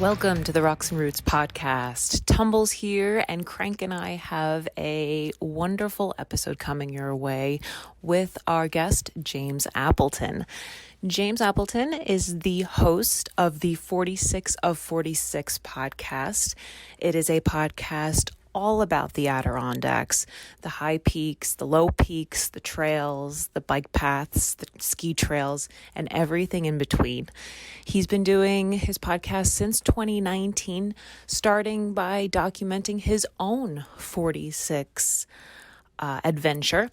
Welcome to the Rocks and Roots podcast. Tumbles here, and Crank and I have a wonderful episode coming your way with our guest, James Appleton. James Appleton is the host of the 46 of 46 podcast. It is a podcast all about the Adirondacks, the high peaks, the low peaks, the trails, the bike paths, the ski trails, and everything in between. He's been doing his podcast since 2019, starting by documenting his own 46 adventure.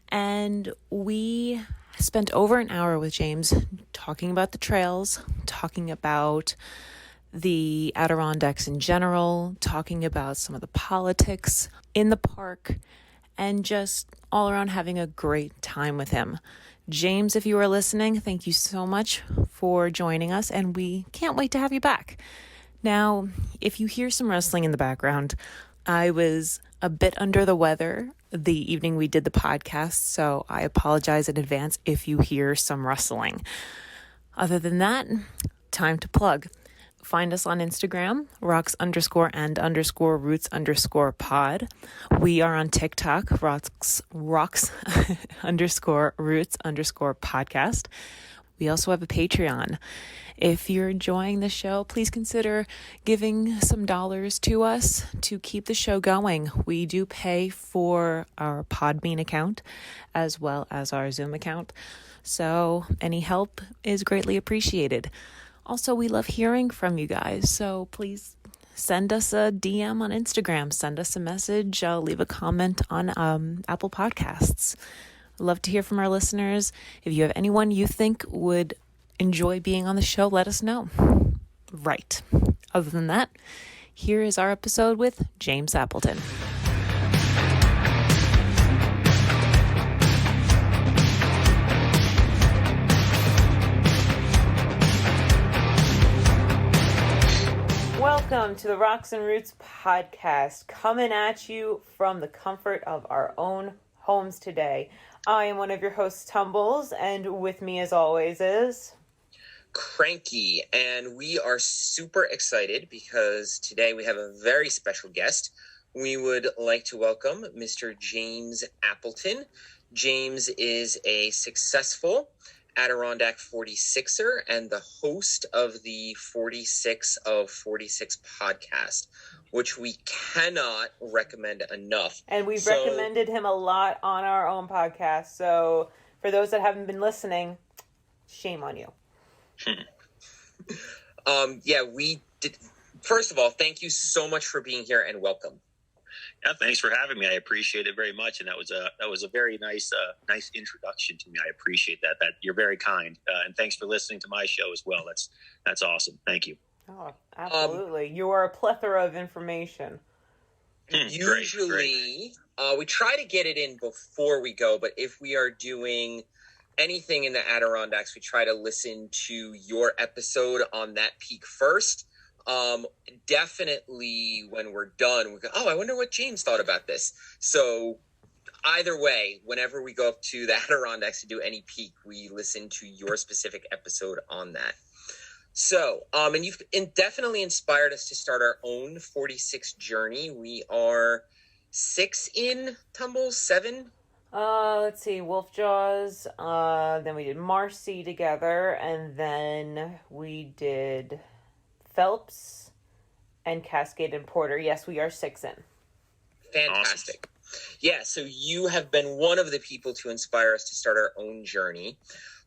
And we spent over an hour with James talking about the trails, talking about the Adirondacks in general, talking about some of the politics in the park, and just all around having a great time with him. James, if you are listening, thank you so much for joining us, and we can't wait to have you back. Now, if you hear some rustling in the background, I was a bit under the weather the evening we did the podcast, so I apologize in advance if you hear some rustling. Other than that, time to plug. Find us on Instagram, rocks_and_roots_pod. We are on TikTok, rocks_roots_podcast. We also have a Patreon. If you're enjoying the show, please consider giving some dollars to us to keep the show going. We do pay for our Podbean account as well as our Zoom account, so any help is greatly appreciated. Also, we love hearing from you guys, so please send us a DM on Instagram, send us a message, leave a comment on Apple Podcasts. Love to hear from our listeners. If you have anyone you think would enjoy being on the show, let us know. Right. Other than that, here is our episode with James Appleton. Welcome to the Rocks and Roots podcast, coming at you from the comfort of our own homes today. I am one of your hosts, Tumbles, and with me as always is Cranky, and we are super excited because today we have a very special guest. We would like to welcome Mr. James Appleton. James is a successful Adirondack 46er and the host of the 46 of 46 podcast, which we cannot recommend enough. And we've recommended him a lot on our own podcast. So for those that haven't been listening, shame on you. We did. First of all, thank you so much for being here and welcome. Yeah, thanks for having me. I appreciate it very much, and that was a very nice introduction to me. I appreciate that. That you're very kind, and thanks for listening to my show as well. That's awesome. Thank you. Oh, absolutely. You are a plethora of information. Usually, we try to get it in before we go, but if we are doing anything in the Adirondacks, we try to listen to your episode on that peak first. Definitely when we're done, we go, oh, I wonder what James thought about this. So either way, whenever we go up to the Adirondacks to do any peak, we listen to your specific episode on that. So, and you've definitely inspired us to start our own 46 journey. We are 6 in, Tumbles, 7. Let's see, Wolf Jaws, then we did Marcy together, and then we did Phelps and Cascade and Porter. Yes, we are 6 in. Fantastic. Awesome. Yeah, so you have been one of the people to inspire us to start our own journey.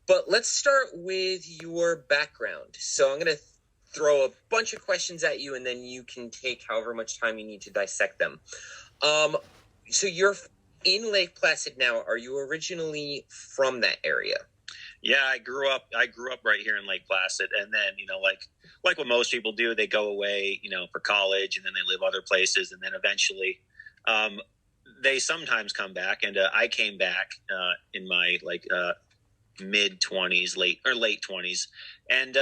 But let's start with your background. So I'm going to throw a bunch of questions at you, and then you can take however much time you need to dissect them. So you're in Lake Placid now. Are you originally from that area? Yeah, I grew up right here in Lake Placid, and then, like what most people do, they go away, for college, and then they live other places, and then eventually they sometimes come back, and I came back in my mid 20s, late 20s, and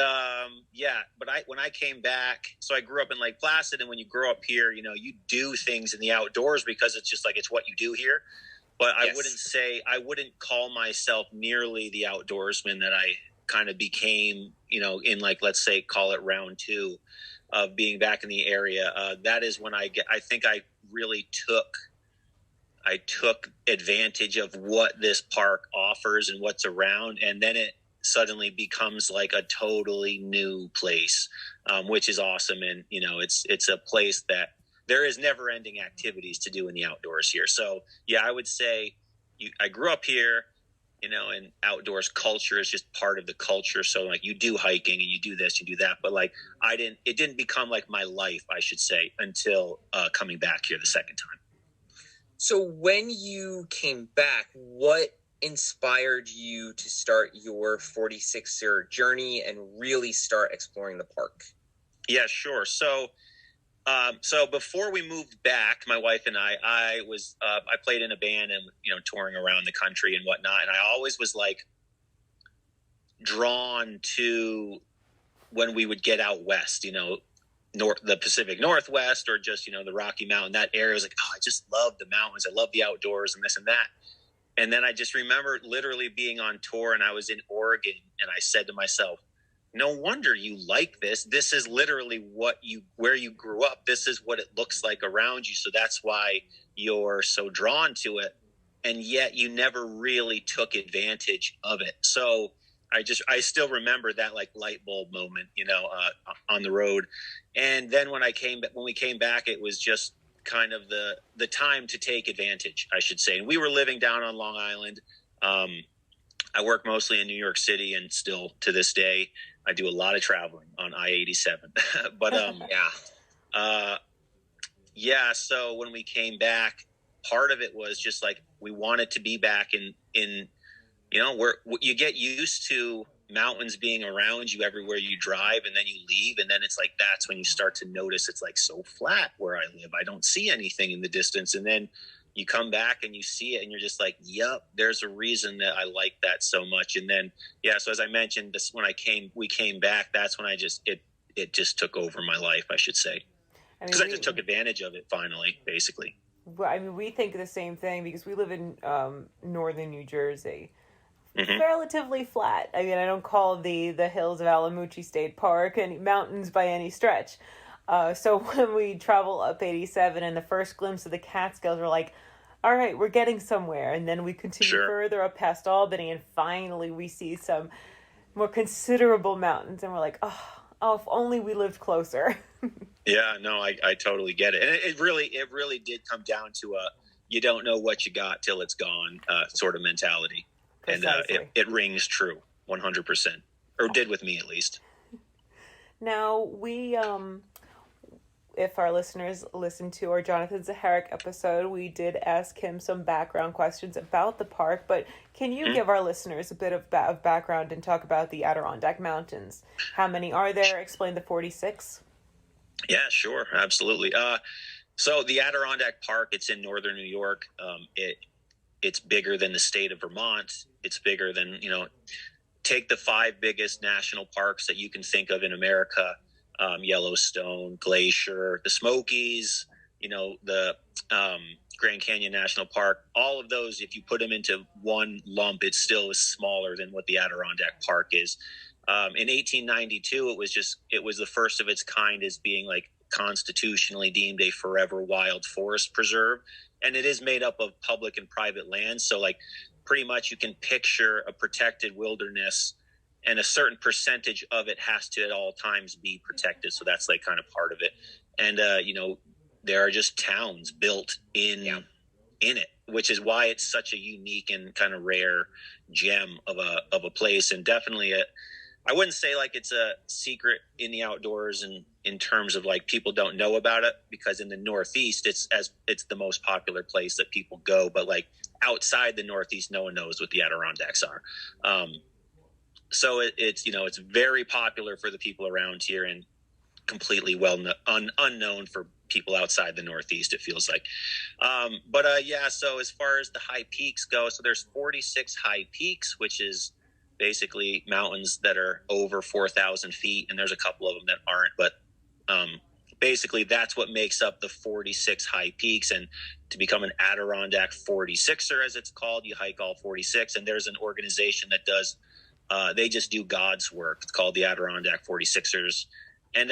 when I came back, so I grew up in Lake Placid, and when you grow up here, you do things in the outdoors because it's just it's what you do here. But yes. I wouldn't call myself nearly the outdoorsman that I kind of became, in let's say, call it round 2. of being back in the area. That is when I think I really took advantage of what this park offers and what's around. And then it suddenly becomes like a totally new place, which is awesome. And, it's a place that there is never ending activities to do in the outdoors here. So yeah, I would say I grew up here, and outdoors culture is just part of the culture. So like you do hiking and you do this, you do that, but like it didn't become like my life, I should say, until coming back here the second time. So when you came back, what inspired you to start your 46er journey and really start exploring the park? Yeah, sure. So before we moved back, my wife and I played in a band and, touring around the country and whatnot. And I always was like drawn to when we would get out west, the Pacific Northwest or just, the Rocky Mountain, that area. I was like, oh, I just love the mountains. I love the outdoors and this and that. And then I just remember literally being on tour and I was in Oregon and I said to myself, no wonder you like this. This is literally where you grew up. This is what it looks like around you. So that's why you're so drawn to it. And yet you never really took advantage of it. So I still remember that like light bulb moment, on the road. And then when we came back, it was just kind of the time to take advantage, I should say. And we were living down on Long Island. I work mostly in New York City, and still to this day, I do a lot of traveling on I-87. But so when we came back, part of it was just like we wanted to be back in where you get used to mountains being around you everywhere you drive, and then you leave, and then it's like that's when you start to notice it's like so flat where I live. I don't see anything in the distance, and then you come back and you see it and you're just like, yep, there's a reason that I like that so much. And then so as I mentioned, this when we came back, that's when it just took over my life, I should say, because I just took advantage of it finally, basically. Well, I mean, we think the same thing because we live in northern New Jersey. Mm-hmm. Relatively flat. I mean, I don't call the hills of Alamucci State Park any mountains by any stretch. So when we travel up 87 and the first glimpse of the Catskills, we're like, all right, we're getting somewhere. And then we continue further up past Albany, and finally we see some more considerable mountains. And we're like, oh, if only we lived closer. Yeah, no, I totally get it. And it really did come down to you don't know what you got till it's gone sort of mentality. Precisely. And it rings true 100%, or did with me at least. Now, we, if our listeners listen to our Jonathan Zaharik episode, we did ask him some background questions about the park, but can you give our listeners a bit of background and talk about the Adirondack Mountains? How many are there? Explain the 46. Yeah, sure. Absolutely. So the Adirondack Park, it's in northern New York. It's bigger than the state of Vermont. It's bigger than, take the 5 biggest national parks that you can think of in America, Yellowstone, Glacier, the Smokies, the Grand Canyon National Park. All of those, if you put them into one lump, it still is smaller than what the Adirondack Park is. In 1892, it was the first of its kind as being like constitutionally deemed a forever wild forest preserve. And it is made up of public and private lands. So like pretty much you can picture a protected wilderness, and a certain percentage of it has to at all times be protected. So that's like kind of part of it. And, there are just towns built in it, which is why it's such a unique and kind of rare gem of a place. And definitely I wouldn't say like it's a secret in the outdoors and in terms of like people don't know about it, because in the Northeast it's the most popular place that people go, but like outside the Northeast, no one knows what the Adirondacks are. So it's very popular for the people around here and completely unknown for people outside the Northeast, it feels like. So as far as the high peaks go, so there's 46 high peaks, which is basically mountains that are over 4,000 feet, and there's a couple of them that aren't, but basically that's what makes up the 46 high peaks. And to become an Adirondack 46er, as it's called, you hike all 46, and there's an organization that does they just do God's work. It's called the Adirondack 46ers, And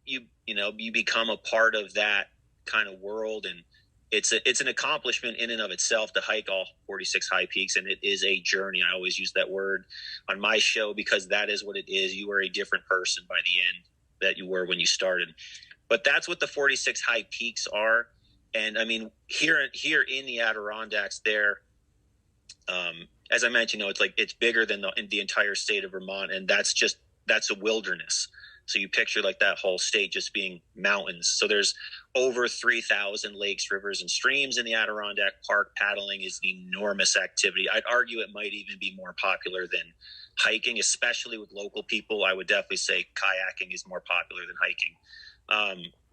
you become a part of that kind of world, and it's an accomplishment in and of itself to hike all 46 high peaks, and it is a journey. I always use that word on my show because that is what it is. You are a different person by the end that you were when you started. But that's what the 46 high peaks are. And I mean, here in the Adirondacks, there, as I mentioned, it's bigger than the entire state of Vermont, and that's a wilderness. So you picture like that whole state just being mountains. So there's over 3,000 lakes, rivers, and streams in the Adirondack Park. Paddling is an enormous activity. I'd argue it might even be more popular than hiking, especially with local people. I would definitely say kayaking is more popular than hiking.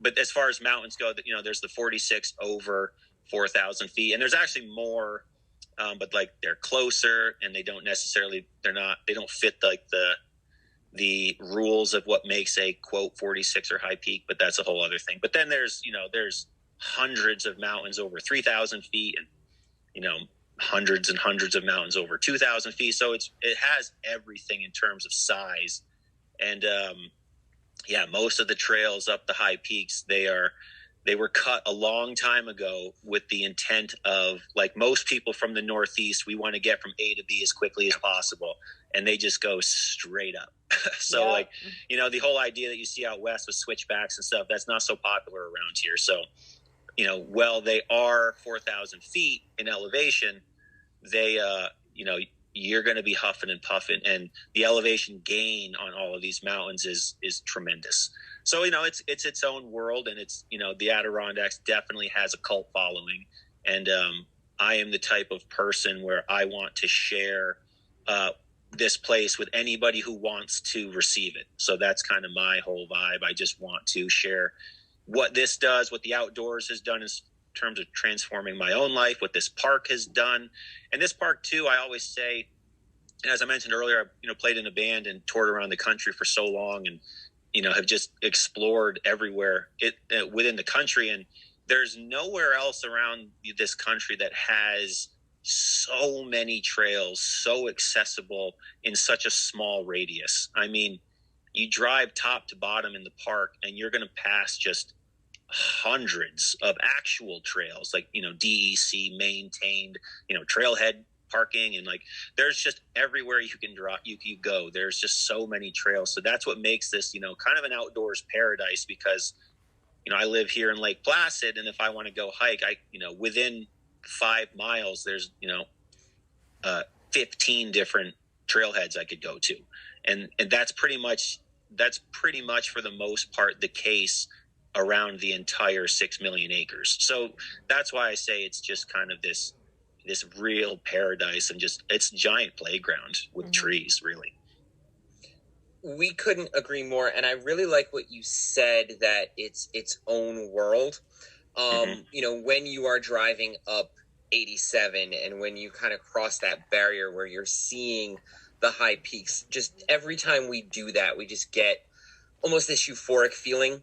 But as far as mountains go, there's the 46 over 4,000 feet, and there's actually more, but like they're closer, and they don't fit like the rules of what makes a quote 46 or high peak, but that's a whole other thing. But then there's hundreds of mountains over 3,000 feet, and hundreds and hundreds of mountains over 2,000 feet. So it has everything in terms of size. And most of the trails up the high peaks, they were cut a long time ago with the intent of, like most people from the Northeast, we want to get from A to B as quickly as possible. And they just go straight up. So the whole idea that you see out west with switchbacks and stuff, that's not so popular around here. So, they are 4,000 feet in elevation, they, you're going to be huffing and puffing, and the elevation gain on all of these mountains is tremendous. So, it's its own world, and it's, the Adirondacks definitely has a cult following. And I am the type of person where I want to share this place with anybody who wants to receive it. So that's kind of my whole vibe. I just want to share what this does, what the outdoors has done in terms of transforming my own life, what this park has done. And this park too, I always say, and as I mentioned earlier, I played in a band and toured around the country for so long, and have just explored everywhere within the country. And there's nowhere else around this country that has so many trails, so accessible in such a small radius. I mean, you drive top to bottom in the park, and you're going to pass just hundreds of actual trails, like, DEC maintained, trailhead parking, and like there's just everywhere you can you go. There's just so many trails. So that's what makes this, kind of an outdoors paradise, because, I live here in Lake Placid, and if I want to go hike, within 5 miles, there's, 15 different trailheads I could go to. And that's pretty much for the most part the case around the entire 6 million acres. So that's why I say it's just kind of this real paradise, and just it's a giant playground with trees, really. We couldn't agree more. And I really like what you said, that it's its own world. When you are driving up 87, and when you kind of cross that barrier where you're seeing the high peaks, just every time we do that, we just get almost this euphoric feeling.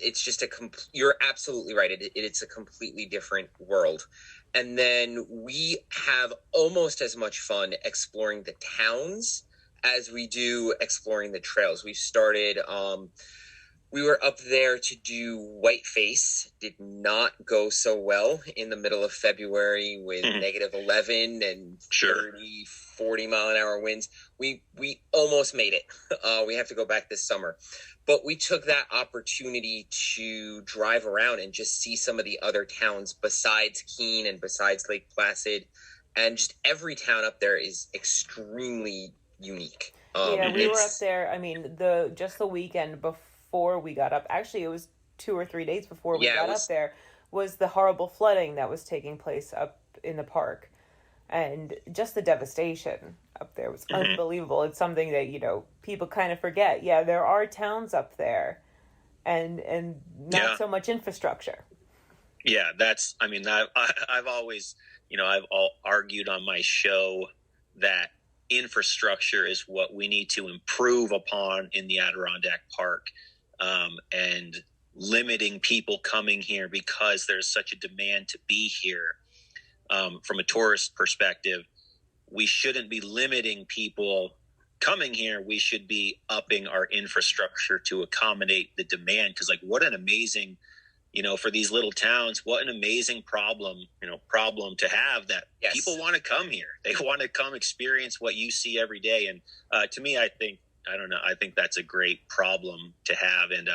It's just you're absolutely right. It's a completely different world. And then we have almost as much fun exploring the towns as we do exploring the trails. We started, we were up there to do Whiteface. Did not go so well in the middle of February with negative 11 and 30, 40 mile an hour winds. We almost made it. We have to go back this summer. But we took that opportunity to drive around and just see some of the other towns besides Keene and besides Lake Placid. And just every town up there is extremely unique. We were up there. I mean, just the weekend before we got up, actually it was 2 or 3 days before we got up there, was the horrible flooding that was taking place up in the park. And just the devastation up there was unbelievable. It's something that, people kind of forget. Yeah, there are towns up there and not so much infrastructure. Yeah, I've always, I've argued on my show that infrastructure is what we need to improve upon in the Adirondack Park, and limiting people coming here because there's such a demand to be here. From a tourist perspective, we shouldn't be limiting people coming here, we should be upping our infrastructure to accommodate the demand. Because like, what an amazing, for these little towns, what an amazing problem to have, that Yes. people want to come here. They want to come experience what you see every day. And to me, I think that's a great problem to have. And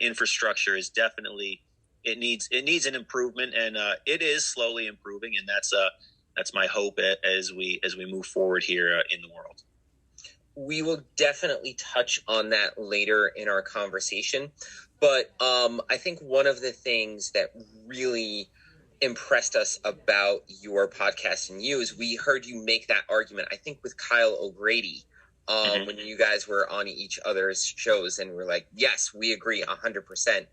infrastructure is definitely, it needs an improvement, and it is slowly improving. And that's my hope as we move forward here in the world. We will definitely touch on that later in our conversation. But I think one of the things that really impressed us about your podcast and you is we heard you make that argument, I think, with Kyle O'Grady when you guys were on each other's shows, and we're like, yes, we agree 100%.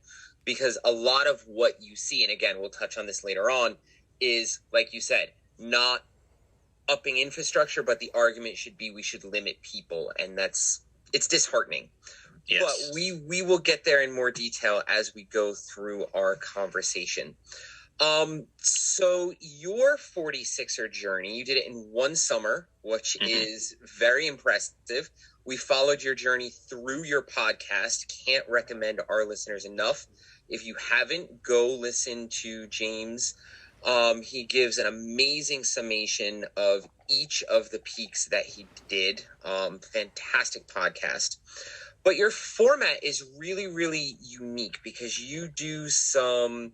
Because a lot of what you see, and again, we'll touch on this later on, is, like you said, not upping infrastructure, but the argument should be we should limit people, and it's disheartening. Yes. But we will get there in more detail as we go through our conversation. So your 46er journey, you did it in one summer, which is very impressive. We followed your journey through your podcast. Can't recommend our listeners enough. If you haven't, go listen to James. He gives an amazing summation of each of the peaks that he did. Fantastic podcast. But your format is really, really unique because you do some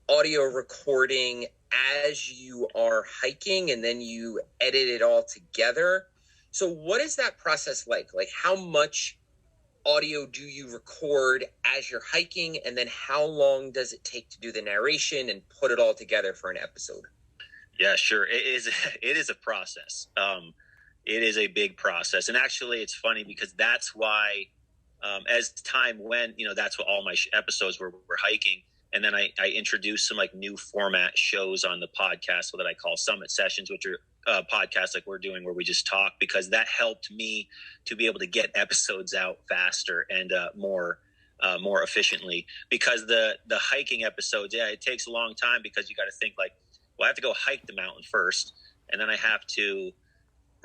audio recording as you are hiking, and then you edit it all together. So what is that process like? Like, how much audio do you record as you're hiking, and then how long does it take to do the narration and put it all together for an episode? Yeah, sure. It is a process. It is a big process. And actually, it's funny because that's why, as time went, that's what all my episodes were hiking. And then I introduced some like new format shows on the podcast, so that I call Summit Sessions, which are podcasts like we're doing where we just talk, because that helped me to be able to get episodes out faster and more efficiently. Because the hiking episodes, it takes a long time, because you got to think like, well, I have to go hike the mountain first, and then I have to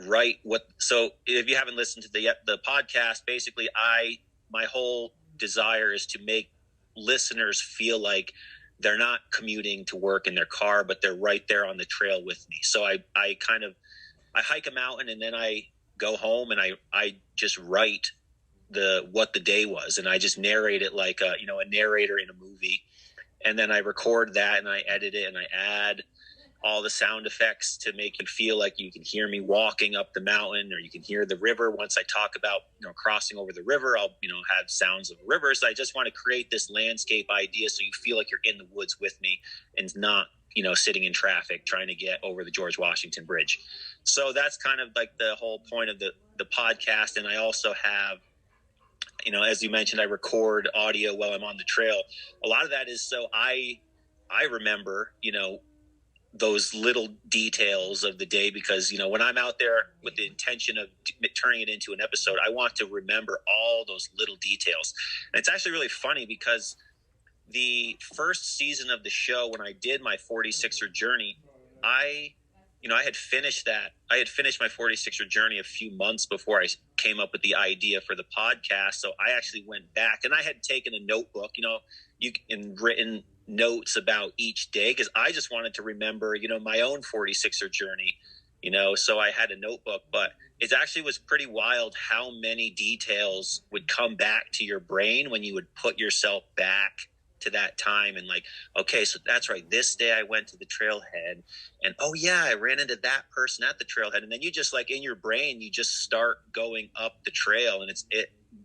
write so if you haven't listened to the podcast, basically my whole desire is to make listeners feel like they're not commuting to work in their car, but they're right there on the trail with me. So I hike a mountain, and then I go home and I just write what the day was, and I just narrate it like a narrator in a movie. And then I record that, and I edit it, and I add all the sound effects to make you feel like you can hear me walking up the mountain, or you can hear the river. Once I talk about crossing over the river, I'll have sounds of rivers. I just want to create this landscape idea so you feel like you're in the woods with me, and not sitting in traffic trying to get over the George Washington Bridge. So that's kind of like the whole point of the podcast. And I also have, as you mentioned, I record audio while I'm on the trail. A lot of that is so I remember those little details of the day, because when I'm out there with the intention of turning it into an episode, I want to remember all those little details. And it's actually really funny, because the first season of the show, when I did my 46er journey, I had finished my 46er journey a few months before I came up with the idea for the podcast. So I actually went back, and I had taken a notebook, and written notes about each day, because I just wanted to remember, my own 46er journey, so I had a notebook. But it actually was pretty wild how many details would come back to your brain when you would put yourself back to that time, and like, okay, so that's right, this day I went to the trailhead, and oh yeah, I ran into that person at the trailhead. And then you just, like, in your brain, you just start going up the trail, and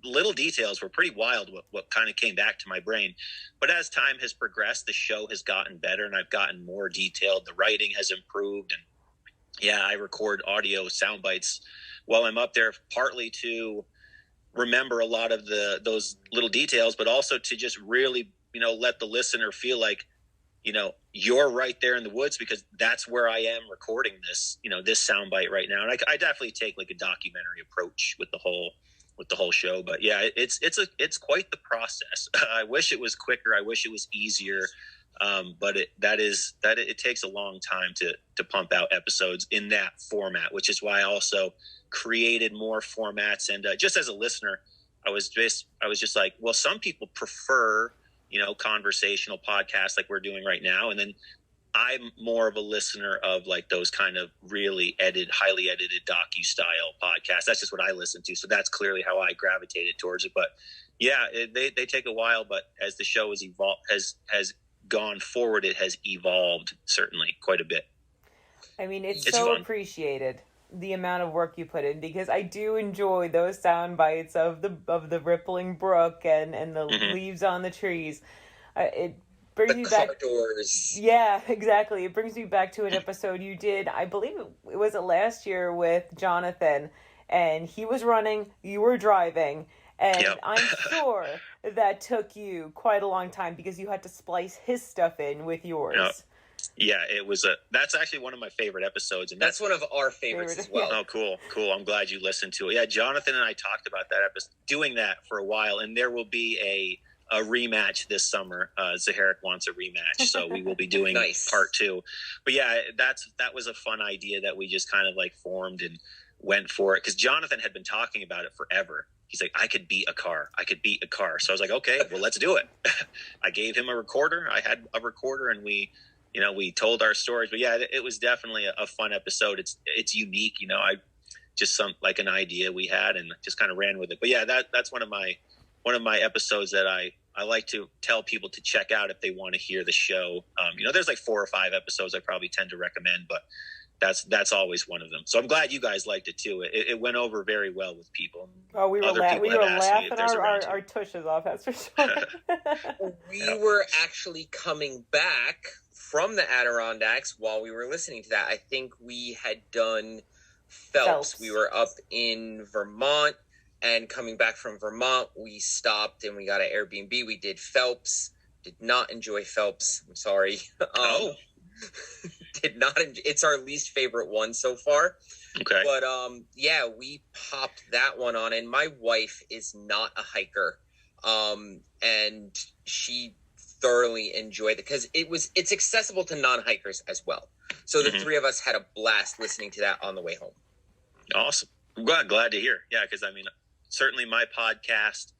little details were pretty wild what kind of came back to my brain. But as time has progressed, the show has gotten better, and I've gotten more detailed. The writing has improved, and I record audio sound bites while I'm up there, partly to remember a lot of those little details, but also to just really let the listener feel like you're right there in the woods, because that's where I am recording this this soundbite right now. And I definitely take like a documentary approach with the whole with the whole show. But yeah, it's quite the process. I wish it was quicker. I wish it was easier. But it takes a long time to pump out episodes in that format, which is why I also created more formats. And just as a listener, I was just like, well, some people prefer, conversational podcasts like we're doing right now. And then I'm more of a listener of like those kind of really highly edited docu-style podcasts. That's just what I listen to. So that's clearly how I gravitated towards it. But yeah, they take a while, but as the show has gone forward, it has evolved certainly quite a bit. I mean, it's so fun. Appreciated the amount of work you put in, because I do enjoy those sound bites of the rippling brook and the leaves on the trees. It brings me back. Doors. Yeah, exactly. It brings me back to an episode you did. I believe it was last year with Jonathan, and he was running, you were driving, and yep. I'm sure that took you quite a long time because you had to splice his stuff in with yours. Yep. Yeah, that's actually one of my favorite episodes. And that's one of our favorites as well. Oh, cool. I'm glad you listened to it. Yeah, Jonathan and I talked about that episode, doing that for a while, and there will be a rematch this summer. Zaharik wants a rematch, so we will be doing nice. Part 2. But yeah, that was a fun idea that we just kind of like formed and went for it, because Jonathan had been talking about it forever. He's like, I could beat a car. So I was like, okay, well, let's do it. I gave him a recorder. I had a recorder, and we told our stories. But yeah, it was definitely a fun episode. It's unique. I just like an idea we had and just kind of ran with it. But yeah, that's one of my episodes that I like to tell people to check out if they want to hear the show. There's like 4 or 5 episodes I probably tend to recommend, but that's always one of them. So I'm glad you guys liked it too. It went over very well with people. Oh, we were laughing our tushes off, that's for sure. We were actually coming back from the Adirondacks while we were listening to that. I think we had done Phelps. We were up in Vermont, and coming back from Vermont, we stopped and we got an Airbnb. We did Phelps. Did not enjoy Phelps. I'm sorry. Did not. It's our least favorite one so far. Okay. But yeah, we popped that one on, and my wife is not a hiker, and she thoroughly enjoyed it because it's accessible to non-hikers as well. So the three of us had a blast listening to that on the way home. Awesome. I'm glad to hear. Yeah, because I mean, certainly my podcast,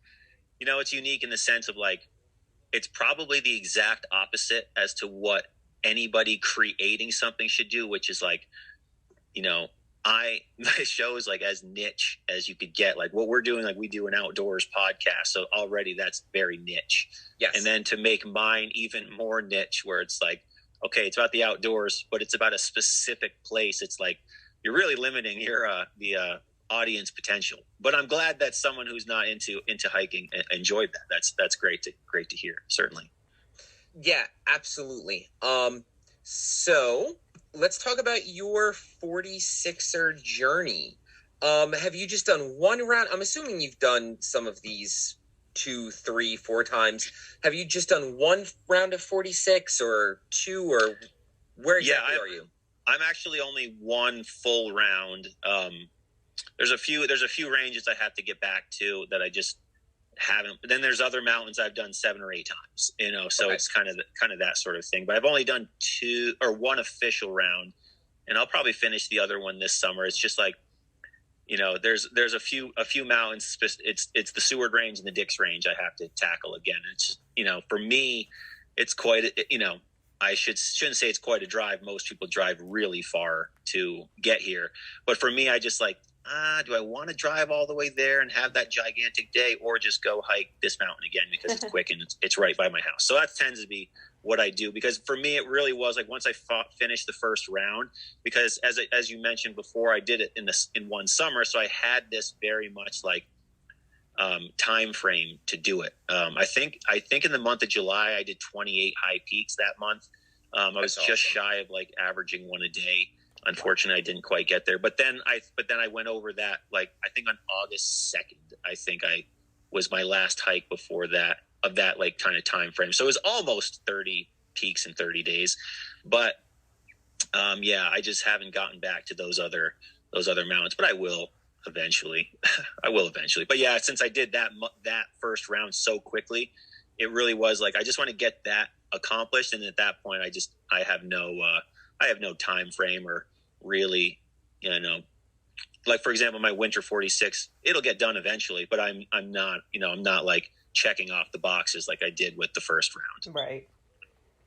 it's unique in the sense of like, it's probably the exact opposite as to what anybody creating something should do, which is like, my show is like as niche as you could get. Like what we're doing, like we do an outdoors podcast. So already that's very niche. Yes. And then to make mine even more niche, where it's like, okay, it's about the outdoors, but it's about a specific place. It's like, you're really limiting your, the audience potential. But I'm glad that someone who's not into hiking enjoyed that. That's great to hear. Certainly. Yeah, absolutely. So let's talk about your 46er journey. Have you just done one round? I'm assuming you've done some of these 2, 3, 4 times. Have you just done one round of 46 or 2, or where exactly are you? I'm actually only one full round. There's a few ranges I have to get back to that I just haven't. But then there's other mountains I've done 7 or 8 times, so okay. It's kind of that sort of thing. But I've only done 2 or 1 official round, and I'll probably finish the other one this summer. It's just like, there's a few mountains. It's the Seward Range and the Dix Range I have to tackle again. It's, for me, it's quite, I shouldn't say it's quite a drive. Most people drive really far to get here. But for me, I just like, do I want to drive all the way there and have that gigantic day, or just go hike this mountain again because it's quick and it's right by my house? So that tends to be what I do, because for me, it really was like once I finished the first round, because as you mentioned before, I did it in one summer. So I had this very much like time frame to do it. I think in the month of July, I did 28 high peaks that month. I was awesome. Just shy of like averaging 1 a day. Unfortunately, I didn't quite get there. But then I went over that, like, I think on August 2nd, I think I was my last hike before that, of that like kind of time frame. So it was almost 30 peaks in 30 days. But I just haven't gotten back to those other mountains, but I will. eventually. I will eventually. But yeah, since I did that first round so quickly, it really was like I just want to get that accomplished, and at that point, I have no time frame or really, like for example, my winter 46, it'll get done eventually, but I'm not like checking off the boxes like I did with the first round. Right.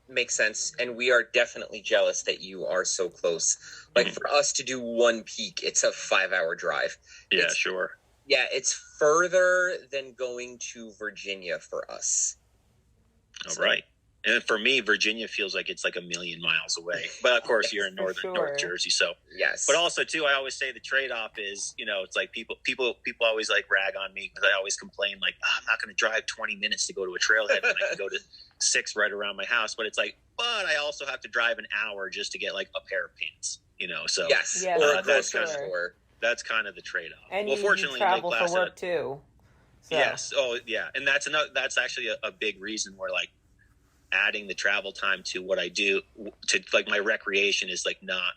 Makes sense. And we are definitely jealous that you are so close. Like for us to do one peak, it's a 5-hour drive. Yeah, sure. Yeah, it's further than going to Virginia for us. All right. And for me, Virginia feels like it's like a million miles away. But of course, you're in North Jersey, so yes. But also, too, I always say the trade-off is, it's like people always like rag on me because I always complain like, I'm not going to drive 20 minutes to go to a trailhead when I can go to 6 right around my house. But it's like, but I also have to drive an hour just to get like a pair of pants, So yes, or that's kind of the trade-off. And well, fortunately, you travel for work too. So. Yes. Oh, yeah. And that's actually a big reason where like adding the travel time to what I do to like my recreation is like not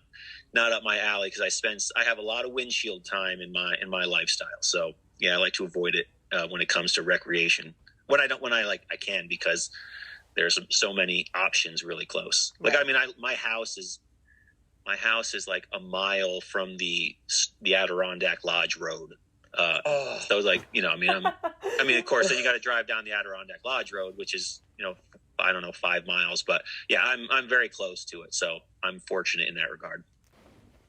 up my alley because I have a lot of windshield time in my lifestyle. So yeah, I like to avoid it when it comes to recreation. I can because there's so many options really close. Like, right. I mean, my house is like a mile from the Adirondack Lodge Road. So like, of course, then you got to drive down the Adirondack Lodge Road, which is, I don't know, 5 miles, but yeah, I'm very close to it. So I'm fortunate in that regard.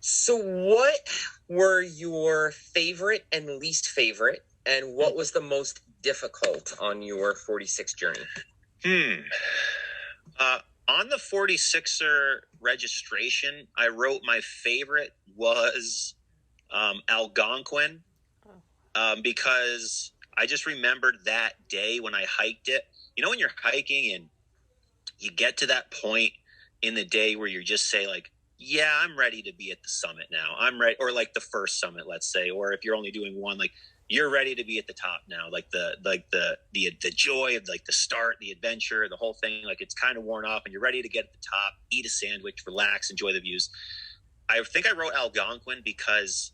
So what were your favorite and least favorite, and what was the most difficult on your 46 journey? On the 46er registration, I wrote my favorite was Algonquin. Because I just remembered that day when I hiked it. When you're hiking and you get to that point in the day where you just say like, yeah, I'm ready to be at the summit now. I'm ready. Or like the first summit, let's say, or if you're only doing one, like you're ready to be at the top now. Like the joy of like the start, the adventure, the whole thing, like it's kind of worn off and you're ready to get at the top, eat a sandwich, relax, enjoy the views. I think I wrote Algonquin because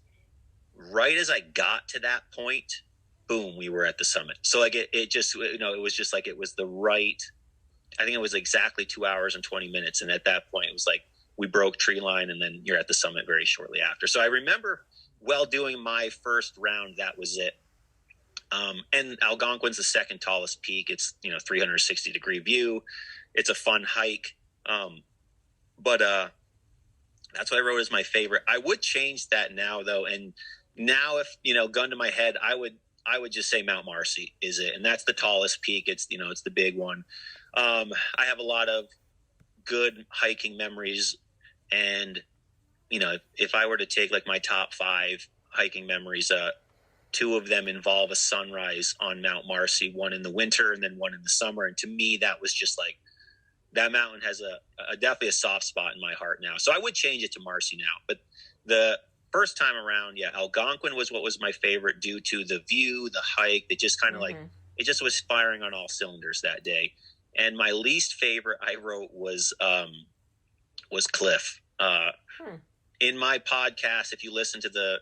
right as I got to that point, boom, we were at the summit. So like it just, it was just like, it was the right, I think it was exactly 2 hours and 20 minutes. And at that point it was like, we broke tree line and then you're at the summit very shortly after. So I remember doing my first round, that was it. And Algonquin's the second tallest peak. It's, 360 degree view. It's a fun hike. But that's what I wrote as my favorite. I would change that now though. And now if, gun to my head, I would just say Mount Marcy is it. And that's the tallest peak. It's, it's the big one. I have a lot of good hiking memories. And, if I were to take like my top 5 hiking memories, 2 of them involve a sunrise on Mount Marcy, one in the winter and then one in the summer. And to me, that was just like, that mountain has a definitely a soft spot in my heart now. So I would change it to Marcy now. But the first time around, yeah, Algonquin was what was my favorite due to the view, the hike. It just kind of like, it just was firing on all cylinders that day. And my least favorite I wrote was Cliff. In my podcast, if you listen to the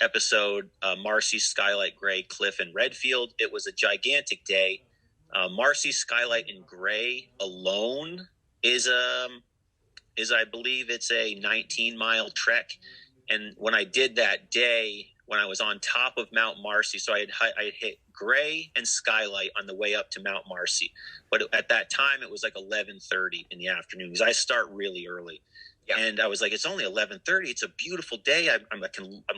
episode, Marcy, Skylight, Gray, Cliff, and Redfield, it was a gigantic day. Marcy, Skylight, and Gray alone is I believe it's a 19-mile trek. And when I did that day, when I was on top of Mount Marcy, so I had hit Gray and Skylight on the way up to Mount Marcy. But at that time, it was like 11:30 in the afternoon because I start really early. Yeah. And I was like, it's only 11:30. It's a beautiful day. I'm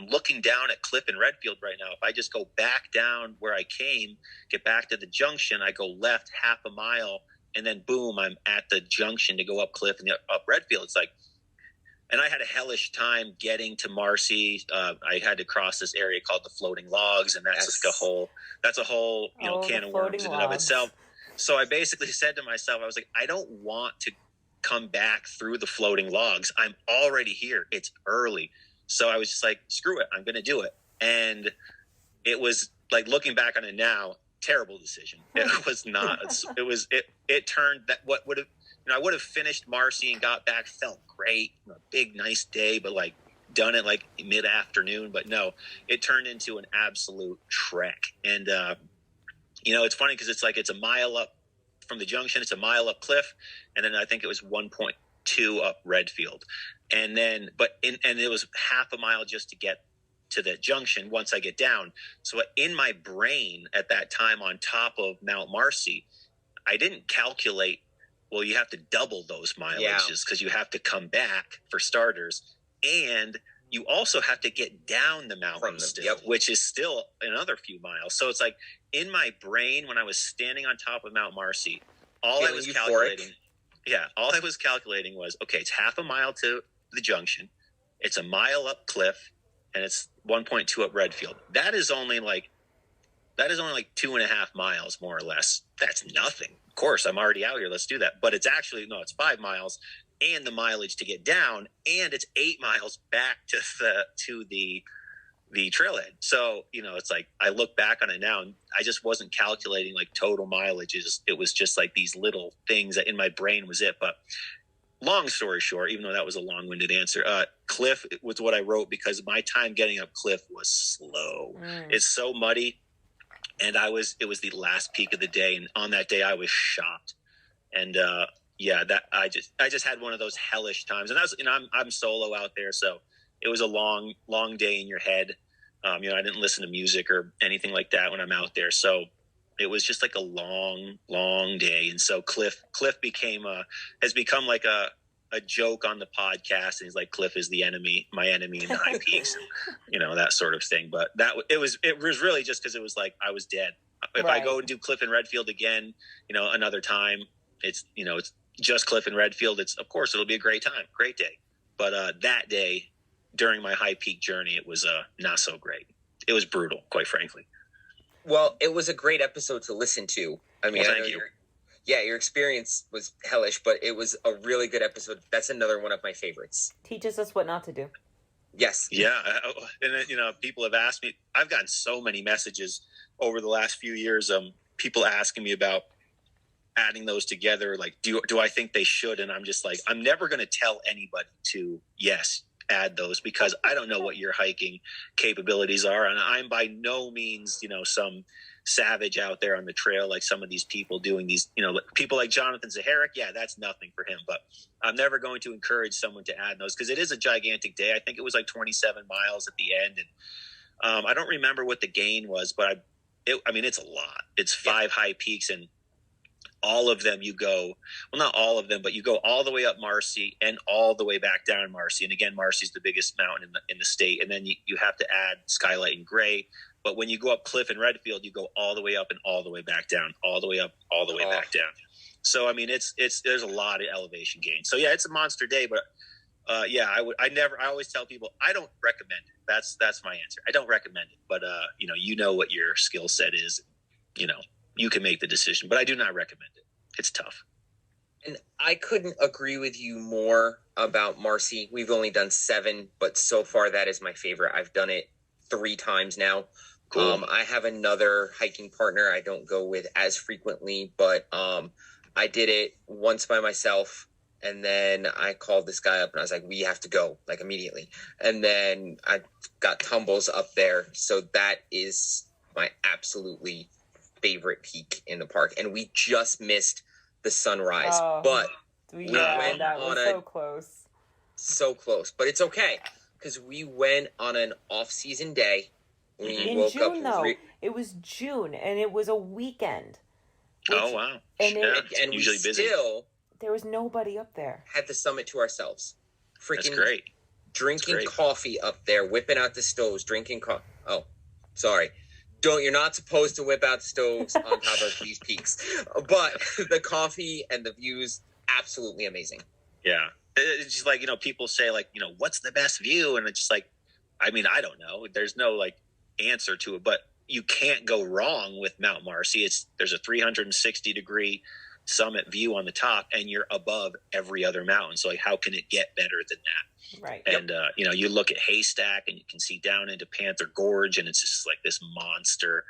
looking down at Cliff and Redfield right now. If I just go back down where I came, get back to the junction, I go left half a mile, and then boom, I'm at the junction to go up Cliff and up Redfield. It's like, and I had a hellish time getting to Marcy. I had to cross this area called the Floating Logs, and that's just a whole can of worms in and of itself. So I basically said to myself, I was like, I don't want to come back through the Floating Logs. I'm already here. It's early. So I was just like, screw it. I'm going to do it. And it was like, looking back on it now, terrible decision. It was not, it turned that what would have, I would have finished Marcy and got back, felt great, a big, nice day, but like done it like mid-afternoon, but no, it turned into an absolute trek. And, it's funny because it's a mile up from the junction. It's a mile up Cliff. And then I think it was 1.2 up Redfield. And then, and it was half a mile just to get to the junction once I get down. So in my brain at that time on top of Mount Marcy, I didn't calculate, well, you have to double those mileages because you have to come back for starters. And you also have to get down the mountain which is still another few miles. So it's like in my brain, when I was standing on top of Mount Marcy, all I was calculating was, okay, it's half a mile to the junction. It's a mile up Cliff, and it's 1.2 up Redfield. That is only like 2.5 miles, more or less. That's nothing. Of course, I'm already out here. Let's do that. But it's actually, no, it's 5 miles and the mileage to get down, and it's 8 miles back to the trailhead. So, it's like, I look back on it now and I just wasn't calculating like total mileages. It was just like these little things that in my brain was it. But long story short, even though that was a long-winded answer, Cliff was what I wrote because my time getting up Cliff was slow. It's so muddy. And it was the last peak of the day. And on that day I was shocked. And, that I just had one of those hellish times, and I'm solo out there. So it was a long, long day in your head. I didn't listen to music or anything like that when I'm out there. So it was just like a long, long day. And so Cliff has become like a joke on the podcast. And he's like, Cliff is my enemy in the high peaks, and, that sort of thing. But it was really just because it was like, I was dead. If I go and do Cliff and Redfield again, another time, it's just Cliff and Redfield. Of course it'll be a great time, great day. But that day during my high peak journey, it was not so great. It was brutal, quite frankly. Well, it was a great episode to listen to. I mean, thank you. Your experience was hellish, but it was a really good episode. That's another one of my favorites. Teaches us what not to do. Yes. Yeah. And, people have asked me, I've gotten so many messages over the last few years, people asking me about adding those together. Like, do I think they should? And I'm just like, I'm never going to tell anybody to, yes, add those, because I don't know what your hiking capabilities are. And I'm by no means, some savage out there on the trail, like some of these people doing these, people like Jonathan Zaharik. Yeah, that's nothing for him, but I'm never going to encourage someone to add those because it is a gigantic day. I think it was like 27 miles at the end. And I don't remember what the gain was, but it's a lot. It's 5 high peaks, and all of them you go, well, not all of them, but you go all the way up Marcy and all the way back down Marcy. And again, Marcy's the biggest mountain in the state. And then you have to add Skylight and Gray. But when you go up Cliff and Redfield, you go all the way up and all the way back down, all the way up, all the way back down. So, there's a lot of elevation gain. So yeah, it's a monster day, but I always tell people, I don't recommend it. That's my answer. I don't recommend it, but what your skill set is, you can make the decision, but I do not recommend it. It's tough. And I couldn't agree with you more about Marcy. We've only done 7, but so far that is my favorite. I've done it 3 times now. Cool. I have another hiking partner I don't go with as frequently, but I did it once by myself. And then I called this guy up and I was like, we have to go, like, immediately. And then I got tumbles up there. So that is my absolutely favorite peak in the park. And we just missed the sunrise. But we went that was so close. So close. But it's okay, because we went on an off-season day. In June, though. It was June, and it was a weekend. Oh, wow. And usually we busy. Still there was nobody up there. Had the summit to ourselves. That's great. Drinking coffee up there, whipping out the stoves, drinking coffee. Oh, sorry. You're not supposed to whip out stoves on top of these peaks. But the coffee and the views, absolutely amazing. Yeah. It's just like, people say, like, what's the best view? And it's just like, I don't know. There's no, like, answer to it. But you can't go wrong with Mount Marcy. There's a 360-degree summit view on the top, and you're above every other mountain. So, like, how can it get better than that? Right. And, you look at Haystack and you can see down into Panther Gorge, and it's just like this monster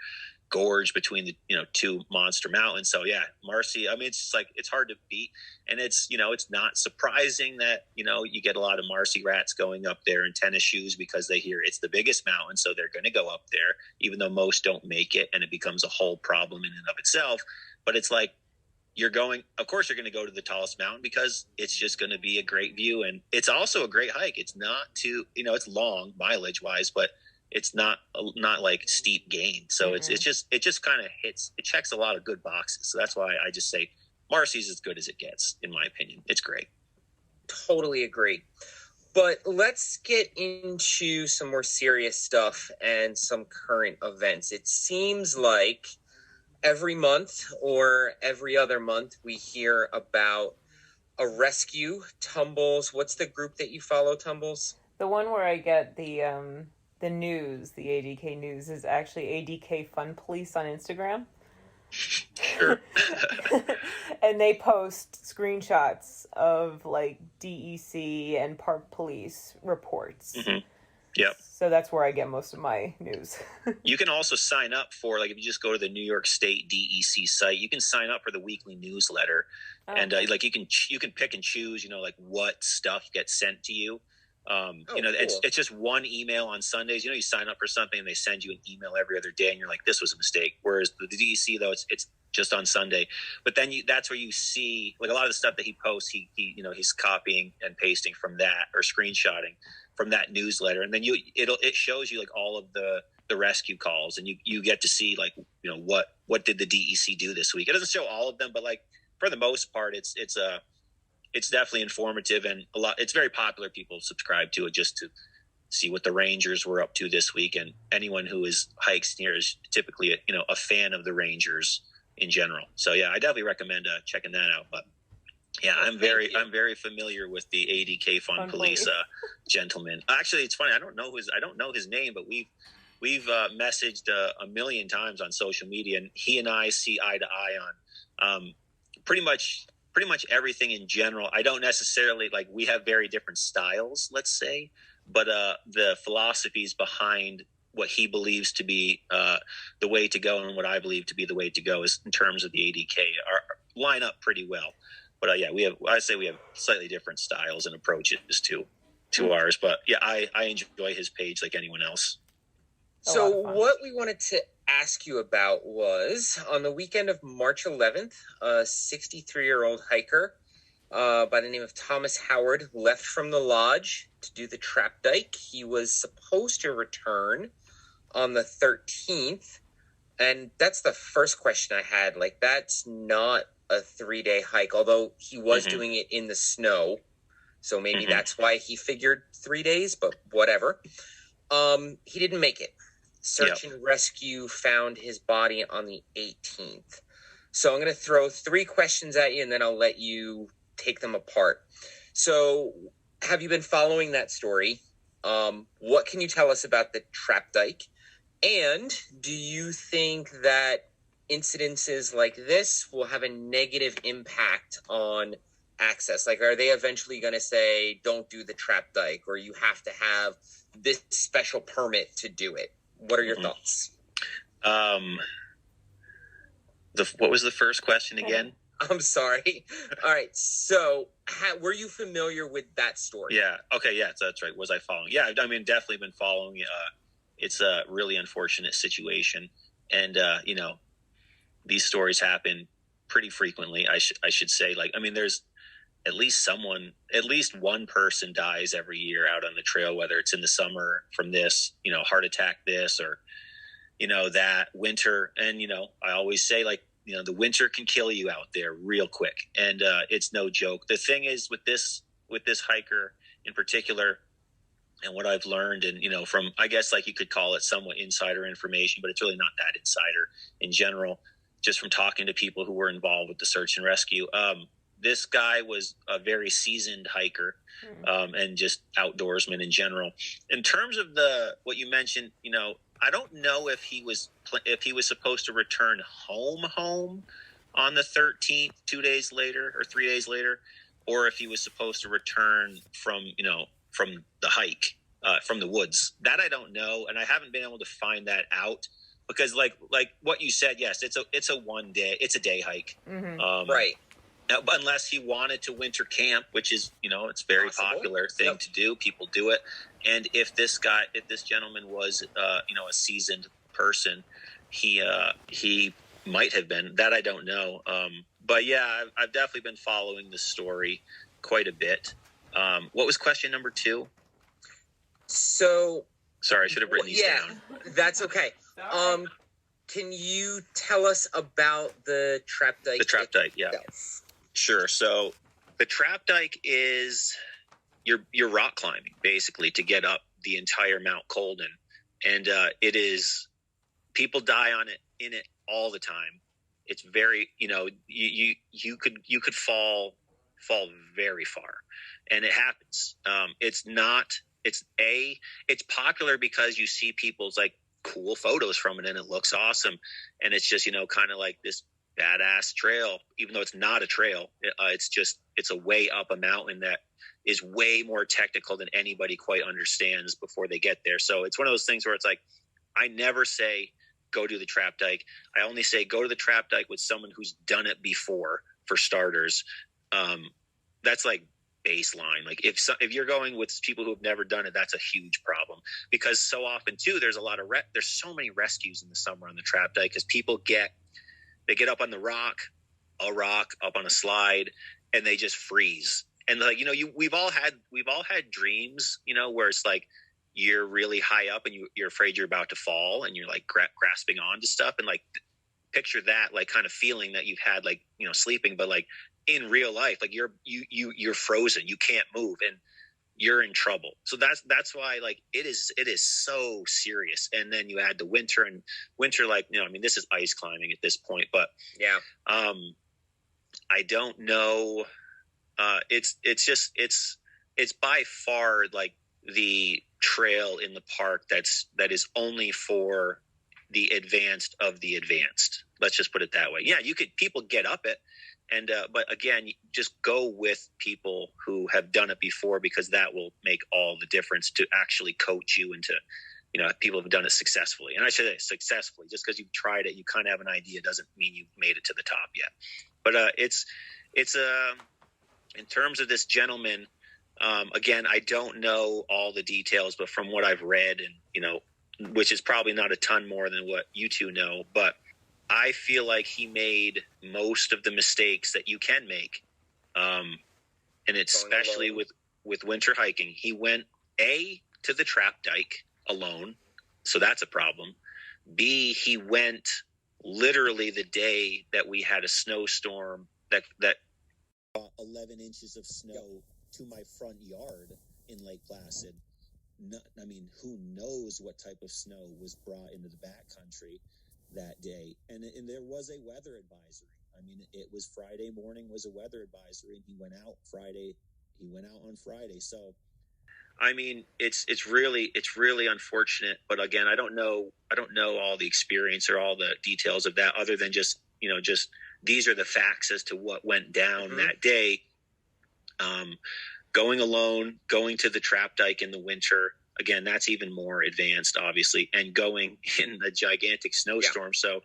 gorge between the, two monster mountains. So yeah, Marcy, I mean, it's just like, it's hard to beat. And it's, it's not surprising that, you get a lot of Marcy rats going up there in tennis shoes because they hear it's the biggest mountain. So they're going to go up there, even though most don't make it. And it becomes a whole problem in and of itself. But it's like, of course you're going to go to the tallest mountain because it's just going to be a great view. And it's also a great hike. It's not too, it's long mileage wise, but it's not like steep gain. So it just kind of it checks a lot of good boxes. So that's why I just say Marcy's as good as it gets, in my opinion. It's great. Totally agree. But let's get into some more serious stuff and some current events. It seems like every month or every other month we hear about a rescue. Tumbles, what's the group that you follow, Tumbles? The one where I get the news, the ADK news, is actually ADK Fun Police on Instagram. Sure. And they post screenshots of like DEC and Park Police reports. Mm-hmm. Yep. So that's where I get most of my news. You can also sign up for, like, if you just go to the New York State DEC site, you can sign up for the weekly newsletter. Okay. And like you can pick and choose, like what stuff gets sent to you. Cool. It's just one email on Sundays. You sign up for something and they send you an email every other day and you're like, this was a mistake. Whereas the DEC, though, it's just on Sunday. But then that's where you see, like, a lot of the stuff that he posts, he's copying and pasting from that, or screenshotting from that newsletter. And then it shows you like all of the rescue calls, and you get to see like, what did the DEC do this week? It doesn't show all of them, but like for the most part, it's definitely informative, and it's very popular. People subscribe to it just to see what the Rangers were up to this week. And anyone who hikes near is typically a fan of the Rangers in general. So yeah, I definitely recommend checking that out. But yeah, I'm very familiar with the ADK Fun Police gentleman. Actually, it's funny. I don't know his name, but we've messaged a million times on social media, and he and I see eye to eye on pretty much everything in general. I don't necessarily, like, we have very different styles, let's say, but the philosophies behind what he believes to be the way to go and what I believe to be the way to go is in terms of the ADK line up pretty well. But yeah, I say we have slightly different styles and approaches to ours. But yeah, I enjoy his page like anyone else. So what we wanted to ask you about was, on the weekend of March 11th, a 63-year-old hiker by the name of Thomas Howard left from the lodge to do the trap dike. He was supposed to return on the 13th. And that's the first question I had. Like, that's not a 3-day hike, although he was doing it in the snow. So maybe that's why he figured 3 days, but whatever. He didn't make it. Search and rescue found his body on the 18th. So I'm going to throw 3 questions at you, and then I'll let you take them apart. So have you been following that story? What can you tell us about the trap dike? And do you think that incidences like this will have a negative impact on access? Like, are they eventually going to say, don't do the trap dike, or you have to have this special permit to do it? What are your thoughts? What was the first question again? I'm sorry. All right. So were you familiar with that story? Yeah. Okay. Yeah, that's right. Was I following? Yeah. I mean, definitely been following. It's a really unfortunate situation. And, these stories happen pretty frequently. I should say, like, I mean, there's at least one person dies every year out on the trail, whether it's in the summer from this, heart attack, this, or, that winter. And, I always say, like, the winter can kill you out there real quick. And it's no joke. The thing is with this hiker in particular, and what I've learned, and, from, I guess, like, you could call it somewhat insider information, but it's really not that insider in general, just from talking to people who were involved with the search and rescue. This guy was a very seasoned hiker, and just outdoorsman in general. In terms of what you mentioned, I don't know if he was supposed to return home on the 13th, 2 days later or 3 days later, or if he was supposed to return from the hike, from the woods. That I don't know, and I haven't been able to find that out. because like what you said, yes, it's a day hike. Mm-hmm. Right. Unless he wanted to winter camp, which is, it's very popular thing to do. People do it. And if this gentleman was, a seasoned person, he might have been. That I don't know. But yeah, I've definitely been following this story quite a bit. What was question number 2? So, sorry, I should have written these down. That's okay. Can you tell us about the trap dike? The trap dike, yeah. Sure. So the trap dike is you're rock climbing basically to get up the entire Mount Colden, and it is, people die in it all the time. It's very, you could fall very far, and it happens. It's popular because you see people's like cool photos from it, and it looks awesome, and it's just kind of like this badass trail, even though it's not a trail. It's a way up a mountain that is way more technical than anybody quite understands before they get there. So it's one of those things where it's like, I never say go do the trap dike. I only say go to the trap dike with someone who's done it before, for starters. That's like baseline. Like if you're going with people who have never done it, that's a huge problem, because so often too, there's so many rescues in the summer on the trap dike, because people get up on a rock up on a slide, and they just freeze. And like, we've all had dreams, where it's like you're really high up and you're afraid you're about to fall, and you're like grasping onto stuff, and like picture that like kind of feeling that you've had like, sleeping, but like in real life, like you're frozen, you can't move, and you're in trouble. So that's why like it is so serious. And then you add the winter, and like, this is ice climbing at this point, but yeah, I don't know. It's by far like the trail in the park that is only for the advanced of the advanced. Let's just put it that way. Yeah, people get up it. And, but again, just go with people who have done it before, because that will make all the difference to actually coach you into, people have done it successfully. And I should say successfully, just because you've tried it, you kind of have an idea, doesn't mean you've made it to the top yet. But, it's in terms of this gentleman, again, I don't know all the details, but from what I've read, and, which is probably not a ton more than what you two know, but I feel like he made most of the mistakes that you can make. And it's especially with winter hiking. He went to the trap dike alone. So that's a problem. B, he went literally the day that we had a snowstorm that 11 inches of snow to my front yard in Lake Placid. Who knows what type of snow was brought into the backcountry that day. And there was a weather advisory. It was Friday morning was a weather advisory, and he went out on Friday. So it's really unfortunate, but again, I don't know all the experience or all the details of that, other than just these are the facts as to what went down that day. Going alone, going to the trap dike in the winter, again, that's even more advanced, obviously, and going in a gigantic snowstorm. Yeah. So,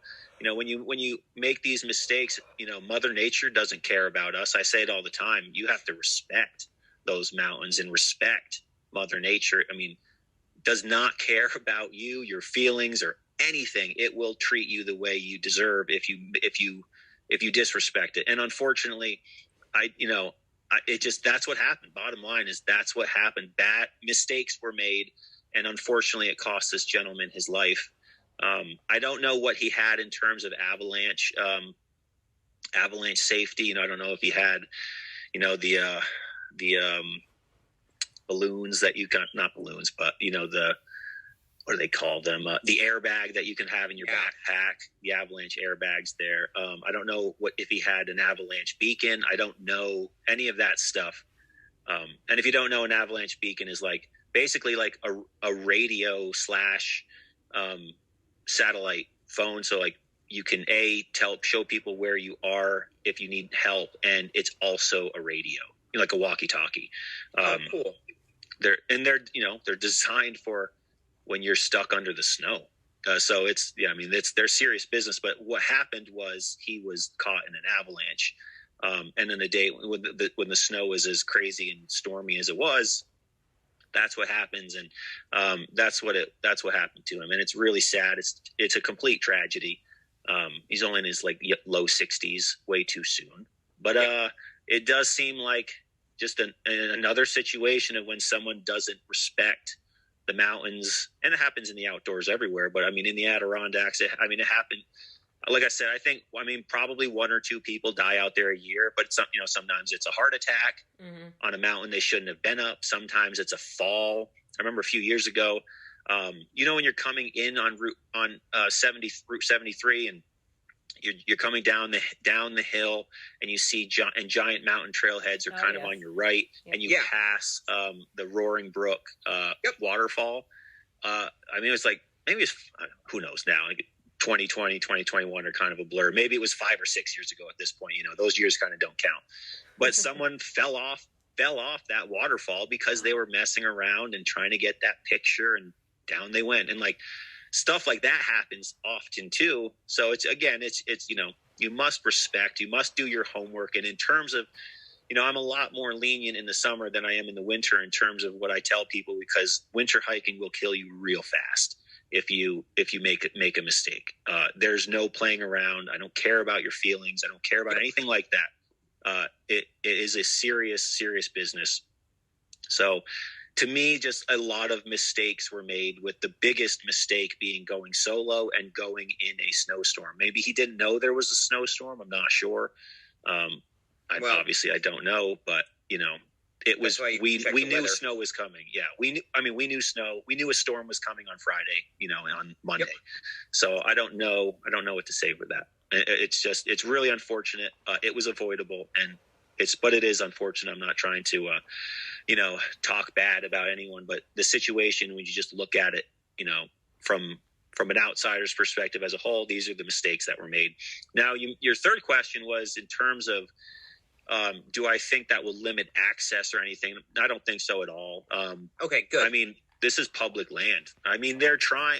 when you make these mistakes, Mother Nature doesn't care about us. I say it all the time. You have to respect those mountains and respect Mother Nature. Does not care about you, your feelings, or anything. It will treat you the way you deserve if you disrespect it. And unfortunately, that's what happened. Bottom line is that's what happened. Bad mistakes were made, and unfortunately it cost this gentleman his life. I don't know what he had in terms of avalanche safety. I don't know if he had, the balloons that you got, not balloons, but what do they call them? The airbag that you can have in your backpack, the avalanche airbags there. I don't know if he had an avalanche beacon. I don't know any of that stuff. And if you don't know, an avalanche beacon is like basically like a radio / satellite phone. So like you can show people where you are if you need help. And it's also a radio, like a walkie-talkie. Cool. They're designed for when you're stuck under the snow. So they're serious business. But what happened was he was caught in an avalanche. And then the day when the snow was as crazy and stormy as it was, that's what happens. And that's what happened to him. And it's really sad. It's a complete tragedy. He's only in his low 60s, way too soon. But it does seem like just another situation of when someone doesn't respect the mountains, and it happens in the outdoors everywhere. But I mean, in the Adirondacks, it happened. Like I said, probably one or two people die out there a year, but sometimes it's a heart attack on a mountain they shouldn't have been up. Sometimes it's a fall. I remember a few years ago, when you're coming in on Route 73 and you're coming down the hill and you see giant mountain trailheads are kind of on your right, and you pass the Roaring Brook waterfall. It was who knows now, 2020, 2021 are kind of a blur. Maybe it was 5 or 6 years ago at this point. Those years kind of don't count. But someone fell off that waterfall because they were messing around and trying to get that picture, and down they went. And stuff like that happens often too. So it's you must respect, you must do your homework. And in terms of, I'm a lot more lenient in the summer than I am in the winter in terms of what I tell people, because winter hiking will kill you real fast if you make a mistake. There's no playing around. I don't care about your feelings. I don't care about anything like that. It is a serious business. So to me, just a lot of mistakes were made, with the biggest mistake being going solo and going in a snowstorm. Maybe he didn't know there was a snowstorm. I'm not sure. Obviously I don't know, but it was, we knew snow was coming. Yeah. We knew snow. We knew a storm was coming on Friday, on Monday. Yep. So I don't know what to say for that. It's really unfortunate. It was avoidable, but it is unfortunate. I'm not trying to, talk bad about anyone, but the situation, when you just look at it, from an outsider's perspective as a whole, these are the mistakes that were made. Now, your third question was in terms of, do I think that will limit access or anything? I don't think so at all. Okay, good. This is public land. They're trying,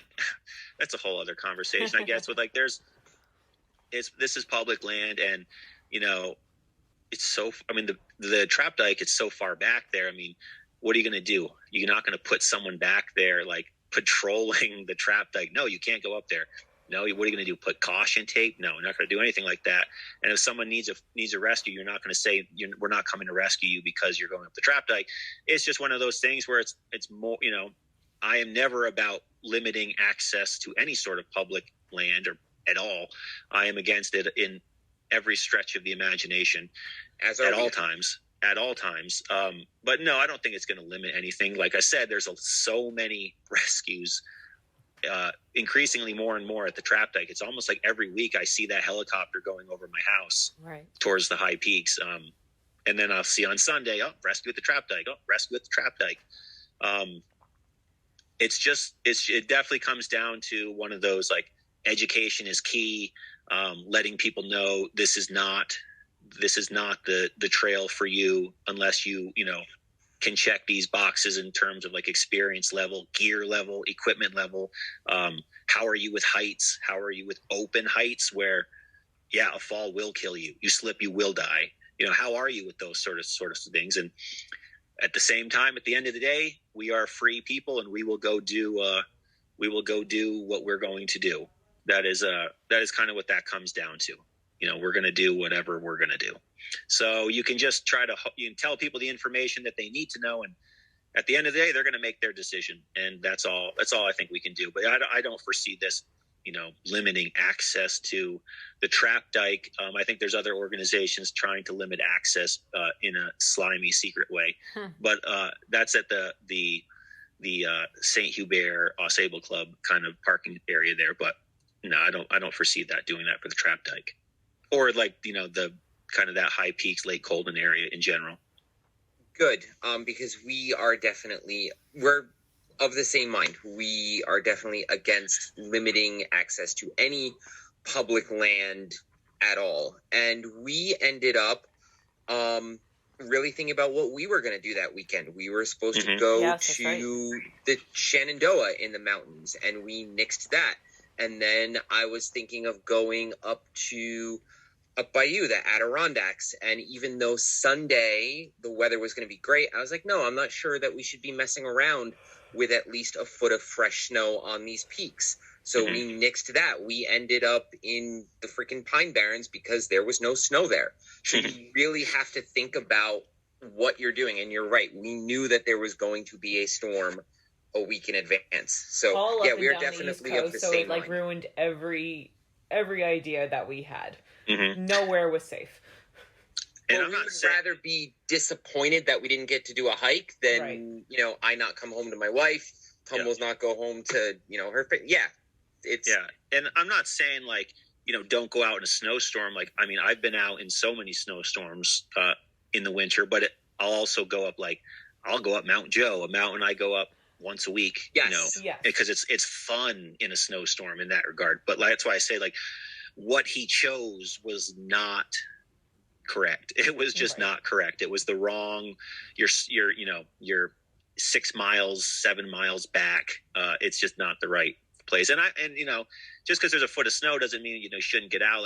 that's a whole other conversation, I guess, with this is public land, and, it's so, the trap dike, it's so far back there. What are you going to do? You're not going to put someone back there, patrolling the trap dike. No, you can't go up there. No, what are you going to do? Put caution tape? No, you're not going to do anything like that. And if someone needs a rescue, you're not going to say, we're not coming to rescue you because you're going up the trap dike. It's just one of those things where it's more, I am never about limiting access to any sort of public land or at all. I am against it in every stretch of the imagination at all times. But no, I don't think it's going to limit anything. Like I said, there's so many rescues, increasingly more and more at the trap dike. It's almost like every week I see that helicopter going over my house towards the high peaks. And then I'll see on Sunday, rescue at the trap dike. Rescue at the trap dike. It definitely comes down to one of those, education is key. Letting people know this is not the trail for you unless you can check these boxes in terms of experience level, gear level, equipment level. How are you with heights? How are you with open heights where a fall will kill you? You slip, you will die. How are you with those sort of things? And at the same time, at the end of the day, we are free people, and we will go do what we're going to do. That is kind of what that comes down to. We're going to do whatever we're going to do. So you can just you can tell people the information that they need to know. And at the end of the day, they're going to make their decision. And that's all I think we can do. But I don't foresee this, limiting access to the trap dike. I think there's other organizations trying to limit access in a slimy, secret way. But that's at the St. Hubert Au Sable Club kind of parking area there. But no, I don't foresee that doing that for the trap dike, or the kind of that High Peaks, Lake Colden area in general. Good, because we're of the same mind. We are definitely against limiting access to any public land at all, and we ended up really thinking about what we were going to do that weekend. We were supposed to go to the Shenandoah in the mountains, and we nixed that. And then I was thinking of going up by you, the Adirondacks. And even though Sunday the weather was going to be great, I was like, no, I'm not sure that we should be messing around with at least a foot of fresh snow on these peaks. So we nixed that. We ended up in the freaking Pine Barrens because there was no snow there. So you really have to think about what you're doing. And you're right. We knew that there was going to be a storm a week in advance. So yeah, we are definitely of the same mind. So it ruined every idea that we had. Nowhere was safe. And we would rather be disappointed that we didn't get to do a hike than, I not come home to my wife, Tumbles not go home to, her. And I'm not saying don't go out in a snowstorm. I've been out in so many snowstorms in the winter, but I'll also go up, I'll go up Mount Joe, a mountain I go up once a week, because it's fun in a snowstorm in that regard. But that's why I say what he chose was not correct. It was just not correct. It was the wrong, you're 6 miles, 7 miles back. It's just not the right place. And just because there's a foot of snow doesn't mean, you shouldn't get out,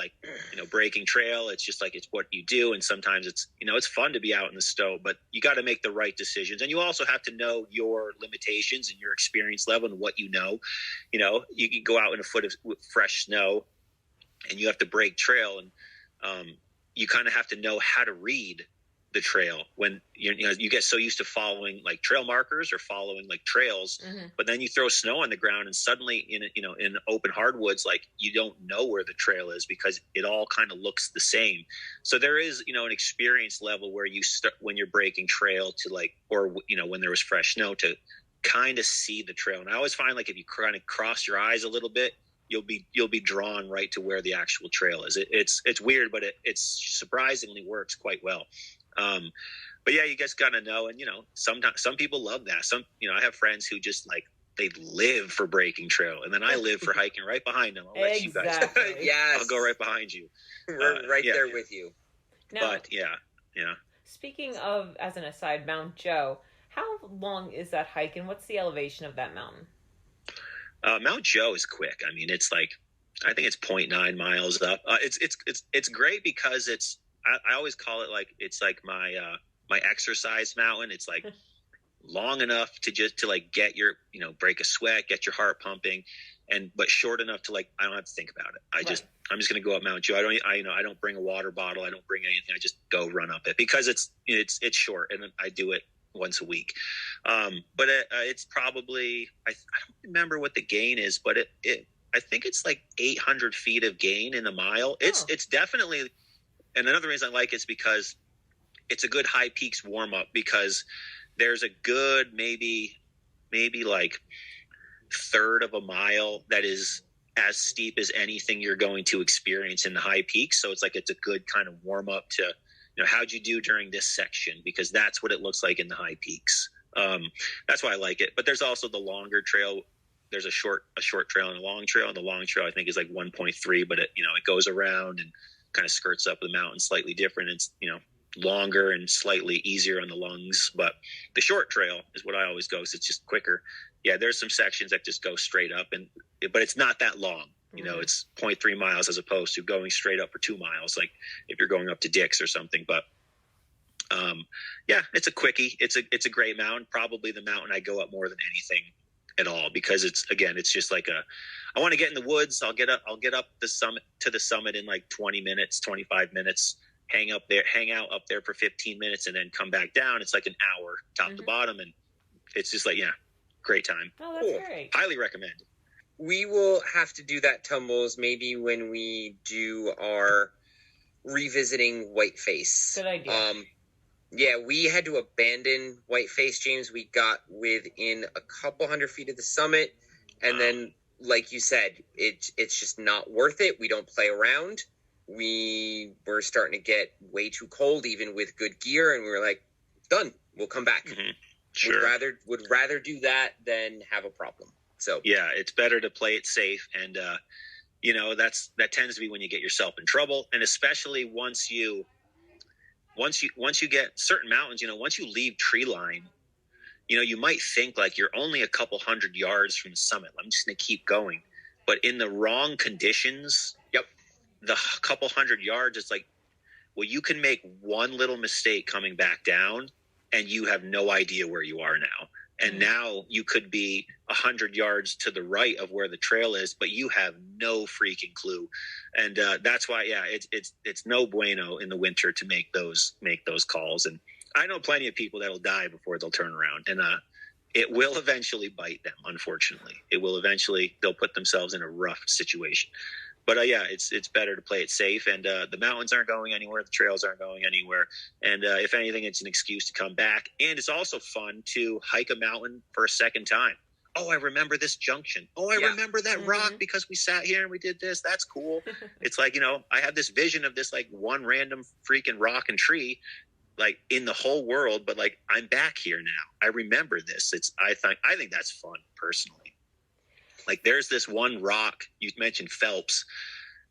breaking trail. It's just it's what you do. And sometimes it's, it's fun to be out in the snow, but you got to make the right decisions. And you also have to know your limitations and your experience level and what you know. You can go out in a foot of fresh snow and you have to break trail. And you kind of have to know how to read the trail when you get so used to following trail markers or following trails, but then you throw snow on the ground and suddenly in open hardwoods, you don't know where the trail is because it all kind of looks the same. So there is, an experience level where you start when you're breaking trail to when there was fresh snow to kind of see the trail. And I always find if you kind of cross your eyes a little bit, you'll be drawn right to where the actual trail is. It's weird, but it surprisingly works quite well. But yeah, you just gotta know. And sometimes some people love that. I have friends who just they live for breaking trail, and then I live for hiking right behind them. I'll let you guys. Yes, I'll go right behind you. We're right there with you. Now, but yeah. Speaking of, as an aside, Mount Joe, how long is that hike, and what's the elevation of that mountain? Mount Joe is quick. It's I think it's 0.9 miles up. It's great because I always call it it's my exercise mountain. It's long enough to get your break a sweat, get your heart pumping, but short enough to I don't have to think about it. I'm just going to go up Mount Joe. I don't bring a water bottle. I don't bring anything. I just go run up it because it's short and I do it once a week. But it's probably I don't remember what the gain is, but I think it's 800 feet of gain in a mile. It's definitely. And another reason I like it is because it's a good high peaks warm up because there's a good maybe third of a mile that is as steep as anything you're going to experience in the high peaks. So it's a good kind of warm up to, how'd you do during this section? Because that's what it looks like in the high peaks. That's why I like it. But there's also the longer trail. There's a short trail and a long trail, and the long trail I think is 1.3, but it goes around and kind of skirts up the mountain slightly different. It's longer and slightly easier on the lungs, but the short trail is what I always go. So it's just quicker. Yeah, there's some sections that just go straight up, but it's not that long. It's 0.3 miles as opposed to going straight up for 2 miles, if you're going up to Dick's or something. But yeah, it's a quickie. It's a great mountain. Probably the mountain I go up more than anything at all because it's just I want to get in the woods. I'll get up the summit in 20 minutes, 25 minutes, hang out up there for 15 minutes and then come back down. It's an hour top to bottom. And it's just great time. Oh, that's great. Highly recommend. We will have to do that, Tumbles, maybe when we do our revisiting Whiteface. Good idea. Yeah, we had to abandon Whiteface, James. We got within a couple hundred feet of the summit. And then, like you said, it's just not worth it. We don't play around. We were starting to get way too cold, even with good gear. And we were like, done. We'll come back. Mm-hmm. Sure. Would rather do that than have a problem. So yeah, it's better to play it safe. And, that tends to be when you get yourself in trouble. And especially once you get certain mountains, once you leave tree line, you might think you're only a couple hundred yards from the summit. I'm just going to keep going. but in the wrong conditions, the couple 100 yards, it's like, well, you can make one little mistake coming back down and you have no idea where you are now. And now you could be 100 yards to the right of where the trail is, but you have no freaking clue. And that's why, it's no bueno in the winter to make those calls. And I know plenty of people that'll die before they'll turn around, and it will eventually bite them. Unfortunately, they'll put themselves in a rough situation. But it's better to play it safe, and the mountains aren't going anywhere, the trails aren't going anywhere, and if anything, it's an excuse to come back. And it's also fun to hike a mountain for a second time. Oh, I remember this junction. Oh, I remember that rock because we sat here and we did this. That's cool. It's like, I have this vision of this like one random freaking rock and tree, like in the whole world, but like I'm back here now. I remember this. I think that's fun personally. Like there's this one rock, you mentioned Phelps.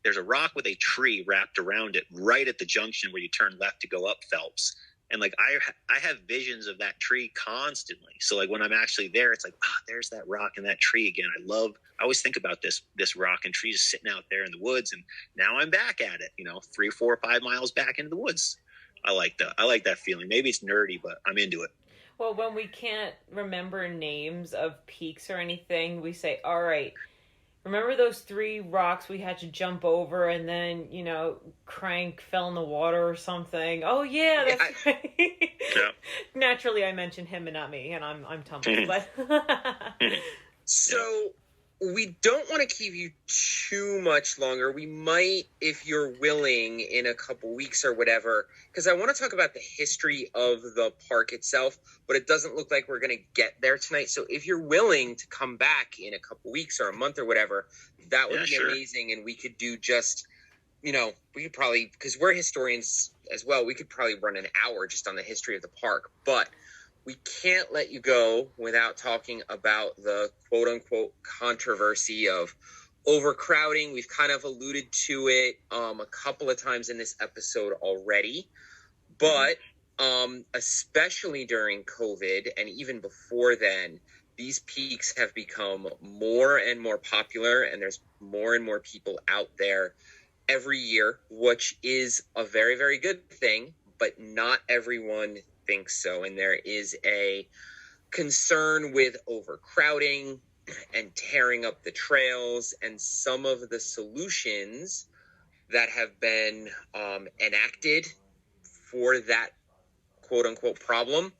There's a rock with a tree wrapped around it right at the junction where you turn left to go up Phelps. And like I have visions of that tree constantly. So like when I'm actually there, it's like, there's that rock and that tree again. I always think about this rock and tree just sitting out there in the woods. And now I'm back at it, 3, 4, 5 miles back into the woods. I like that feeling. Maybe it's nerdy, but I'm into it. Well, when we can't remember names of peaks or anything, we say, all right, remember those 3 rocks we had to jump over and then, Crank fell in the water or something? Oh, yeah, that's right. Yeah. Naturally, I mentioned him and not me, and I'm Tumbles. But So we don't want to keep you too much longer. We might, if you're willing, in a couple weeks or whatever, because I want to talk about the history of the park itself, but it doesn't look like we're going to get there tonight. So if you're willing to come back in a couple weeks or a month or whatever, that would be amazing. And we could do just, we could probably, because we're historians as well, we could probably run an hour just on the history of the park. But we can't let you go without talking about the quote-unquote controversy of overcrowding. We've kind of alluded to it a couple of times in this episode already. But especially during COVID and even before then, these peaks have become more and more popular, and there's more and more people out there every year, which is a very, very good thing, but not everyone thinks so. And there is a concern with overcrowding and tearing up the trails, and some of the solutions that have been enacted for that quote unquote problem.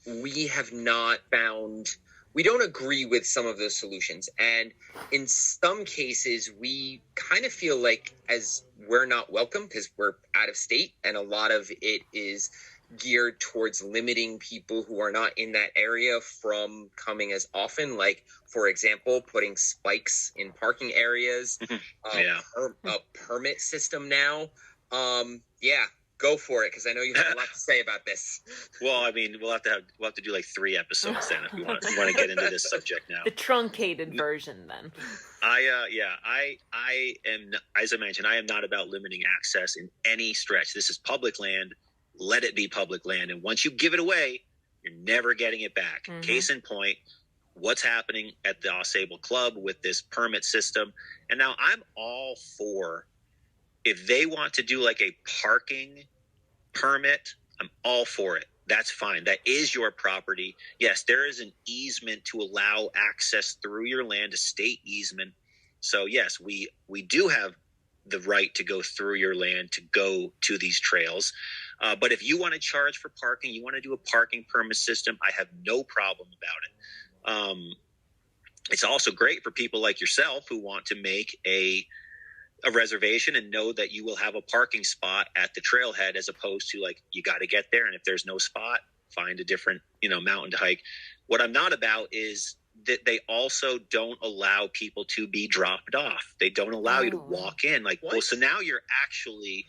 We have not found, we don't agree with some of those solutions. And in some cases, we kind of feel like as we're not welcome because we're out of state, and a lot of it is geared towards limiting people who are not in that area from coming as often. Like, for example, putting spikes in parking areas, a permit system now. Go for it, because I know you have a lot to say about this. Well, I mean, we'll have to do like 3 episodes then if we want to get into this subject now. The truncated version, then. I am, as I mentioned, I am not about limiting access in any stretch. This is public land. Let it be public land, and once you give it away, you're never getting it back. Case in point, what's happening at the Ausable Club with this permit system. And now I'm all for, if they want to do like a parking permit, I'm all for it. That's fine. That is your property. Yes, there is an easement to allow access through your land, a state easement. So yes, we do have the right to go through your land to go to these trails. But if you want to charge for parking, you want to do a parking permit system, I have no problem about it. It's also great for people like yourself who want to make a reservation and know that you will have a parking spot at the trailhead, as opposed to like, you got to get there, and if there's no spot, find a different, mountain to hike. What I'm not about is that they also don't allow people to be dropped off. They don't allow you to walk in. Like, what? Well, so now you're actually,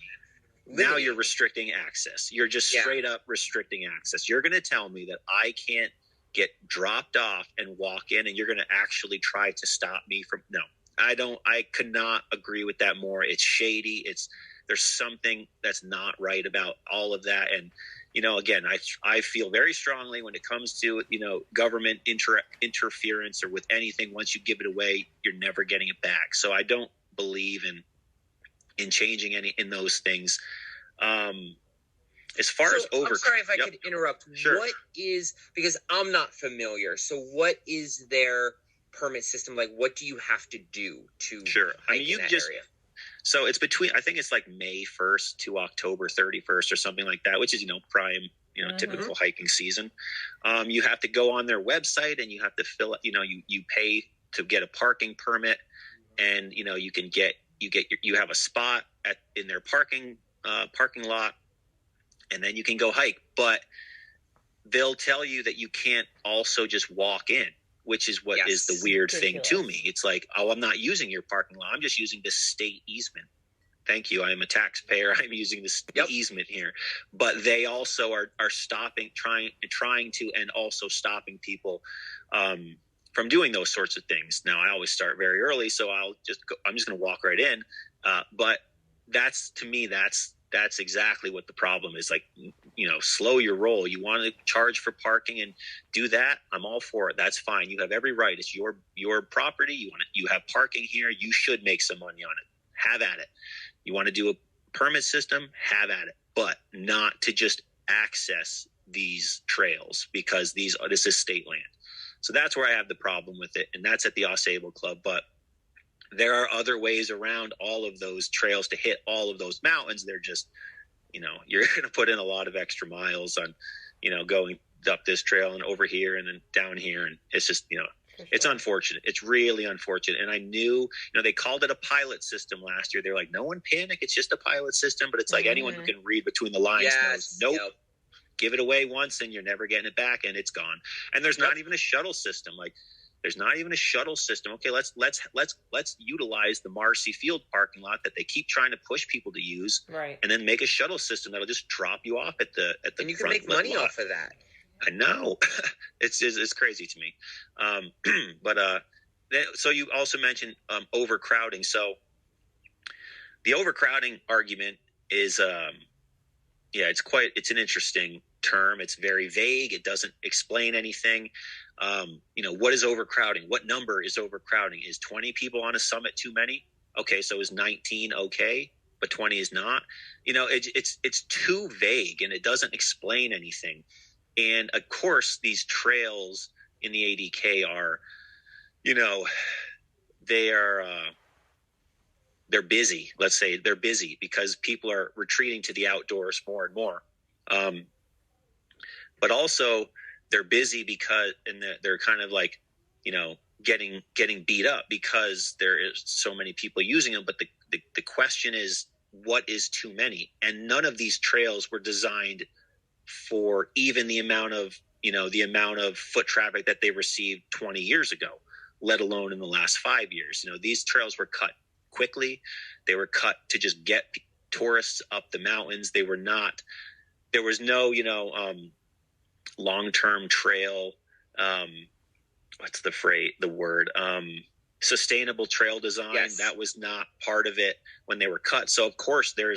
now you're restricting access. You're just straight up restricting access. You're going to tell me that I can't get dropped off and walk in, and you're going to actually try to stop me from, no. I could not agree with that more. It's shady. It's there's something that's not right about all of that. And, again, I feel very strongly when it comes to, government interference or with anything, once you give it away, you're never getting it back. So I don't believe in changing any in those things. As far as I'm sorry if I could interrupt. Sure. What is, because I'm not familiar, so what is their permit system like? What do you have to do to hike in that area? So it's I think it's like May 1st to October 31st or something like that, which is, prime, typical hiking season. You have to go on their website and you have to fill it, you pay to get a parking permit, and, you have a spot in their parking lot, and then you can go hike. But they'll tell you that you can't also just walk in, which is what is the weird thing to me. It's like, oh, I'm not using your parking lot. I'm just using the state easement. Thank you. I am a taxpayer. I'm using the easement here. But they also are stopping, trying to, and also stopping people from doing those sorts of things. Now, I always start very early, so I'm just going to walk right in. But to me, that's exactly what the problem is. Like, slow your roll. You want to charge for parking and do that, I'm all for it. That's fine. You have every right. It's your property. You have parking here. You should make some money on it. Have at it. You want to do a permit system? Have at it. But not to just access these trails, because this is state land. So that's where I have the problem with it, and that's at the Ausable Club. But there are other ways around all of those trails to hit all of those mountains. They're just, you're going to put in a lot of extra miles on, going up this trail and over here and then down here. And it's just, it's unfortunate. It's really unfortunate. And I knew, they called it a pilot system last year. They're like, no one panic. It's just a pilot system. But it's like anyone who can read between the lines knows, nope. Give it away once and you're never getting it back, and it's gone. And there's not even a shuttle system. Like, there's not even a shuttle system. Okay, let's utilize the Marcy Field parking lot that they keep trying to push people to use, right? And then make a shuttle system that'll just drop you off at the and you can make money off of that. I know. it's crazy to me. So you also mentioned overcrowding. So the overcrowding argument is it's an interesting term. It's very vague. It doesn't explain anything. What is overcrowding? What number is overcrowding? Is 20 people on a summit too many? Okay, so is 19 okay, but 20 is not? It's too vague, and it doesn't explain anything. And of course, these trails in the ADK are, they're busy. Let's say they're busy because people are retreating to the outdoors more and more. But also they're busy because, and they're kind of like, getting beat up because there is so many people using them. But the question is, what is too many? And none of these trails were designed for even the amount of foot traffic that they received 20 years ago, let alone in the last 5 years. These trails were cut quickly. They were cut to just get tourists up the mountains. There was no, long-term trail. What's the word? Sustainable trail design. Yes. That was not part of it when they were cut. So of course they're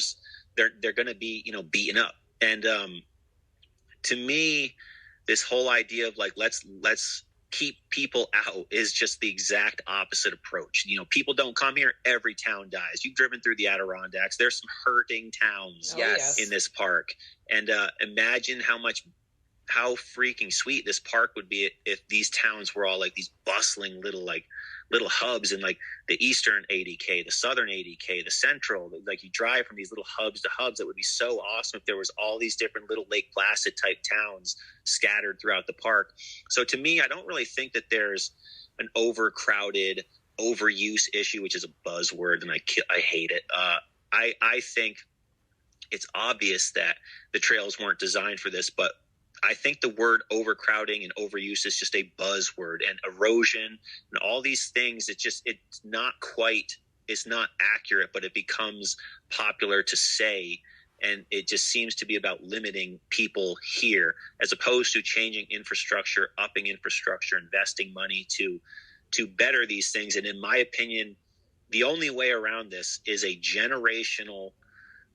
going to be, beaten up. And, to me, this whole idea of like, let's keep people out is just the exact opposite approach. People don't come here. Every town dies. You've driven through the Adirondacks. There's some hurting towns in this park. And imagine how freaking sweet this park would be if these towns were all like these bustling little hubs, and like the eastern ADK, the southern ADK, the central, like you drive from these little hubs to hubs. That would be so awesome if there was all these different little Lake Placid type towns scattered throughout the park. So to me, I don't really think that there's an overcrowded, overuse issue, which is a buzzword, and I hate it. I think it's obvious that the trails weren't designed for this, but I think the word overcrowding and overuse is just a buzzword, and erosion and all these things. It's not accurate, but it becomes popular to say. And it just seems to be about limiting people here as opposed to changing infrastructure, upping infrastructure, investing money to better these things. And in my opinion, the only way around this is a generational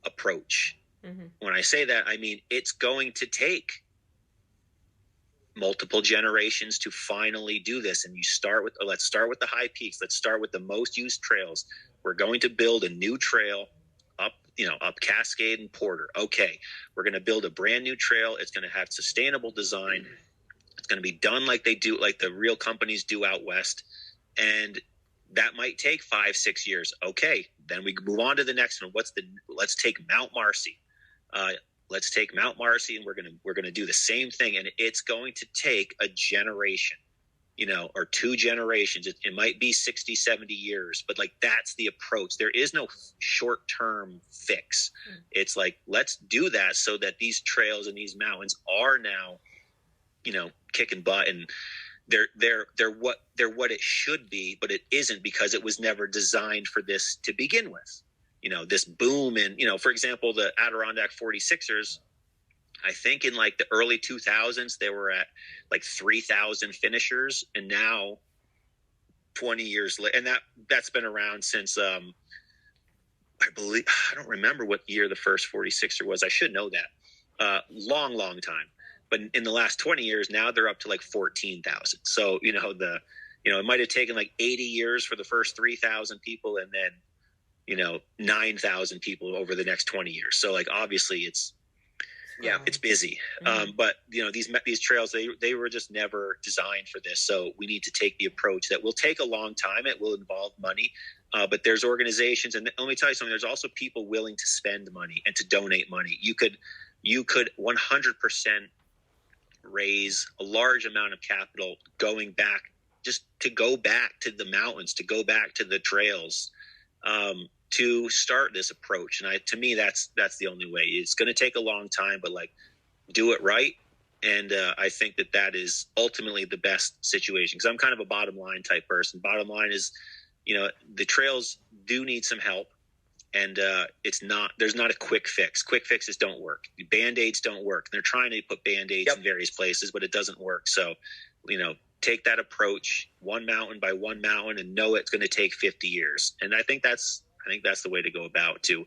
approach. Mm-hmm. When I say that, I mean, it's going to take multiple generations to finally do this. And let's start with the high peaks. Let's start with the most used trails. We're going to build a new trail up Cascade and Porter. Okay. We're going to build a brand new trail. It's going to have sustainable design. It's going to be done like the real companies do out West. And that might take 5-6 years. Okay. Then we move on to the next one. Let's take Mount Marcy. Let's take Mount Marcy, and we're gonna do the same thing, and it's going to take a generation, or 2 generations. It might be 60, 70 years, but like that's the approach. There is no short-term fix. It's like, let's do that so that these trails and these mountains are now, kicking butt, and they're what it should be, but it isn't because it was never designed for this to begin with. This boom in, for example, the Adirondack 46ers, I think in like the early 2000s, they were at like 3,000 finishers. And now 20 years later, and that's been around since, I don't remember what year the first 46er was. I should know that. Long time. But in the last 20 years, now they're up to like 14,000. So, it might've taken like 80 years for the first 3,000 people, and then 9,000 people over the next 20 years. So like, obviously it's busy. Mm-hmm. But these trails, they were just never designed for this. So we need to take the approach that will take a long time. It will involve money. But there's organizations, and let me tell you something, there's also people willing to spend money and to donate money. You could 100% raise a large amount of capital going back to the mountains, to go back to the trails, to start this approach. And to me, that's the only way. It's going to take a long time, but like, do it right. And I think that is ultimately the best situation, because I'm kind of a bottom line type person. Bottom line is, the trails do need some help, and there's not a quick fix. Quick fixes don't work. Band-aids don't work. They're trying to put Band-aids in various places, but it doesn't work. So, take that approach one mountain by one mountain, and know it's going to take 50 years. And I think that's the way to go about, to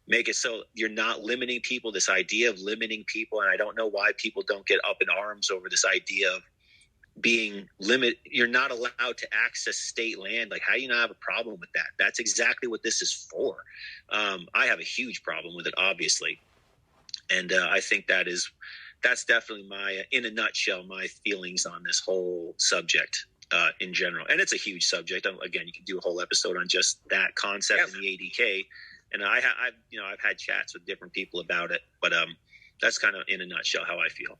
make it so you're not limiting people. This idea of limiting people, and I don't know why people don't get up in arms over this idea of being limited. You're not allowed to access state land. Like, how do you not have a problem with that? That's exactly what this is for. I have a huge problem with it, obviously. And I think that's definitely in a nutshell, my feelings on this whole subject. In general, and it's a huge subject. Again, you can do a whole episode on just that concept in the ADK, and I've had chats with different people about it. But that's kind of in a nutshell how I feel.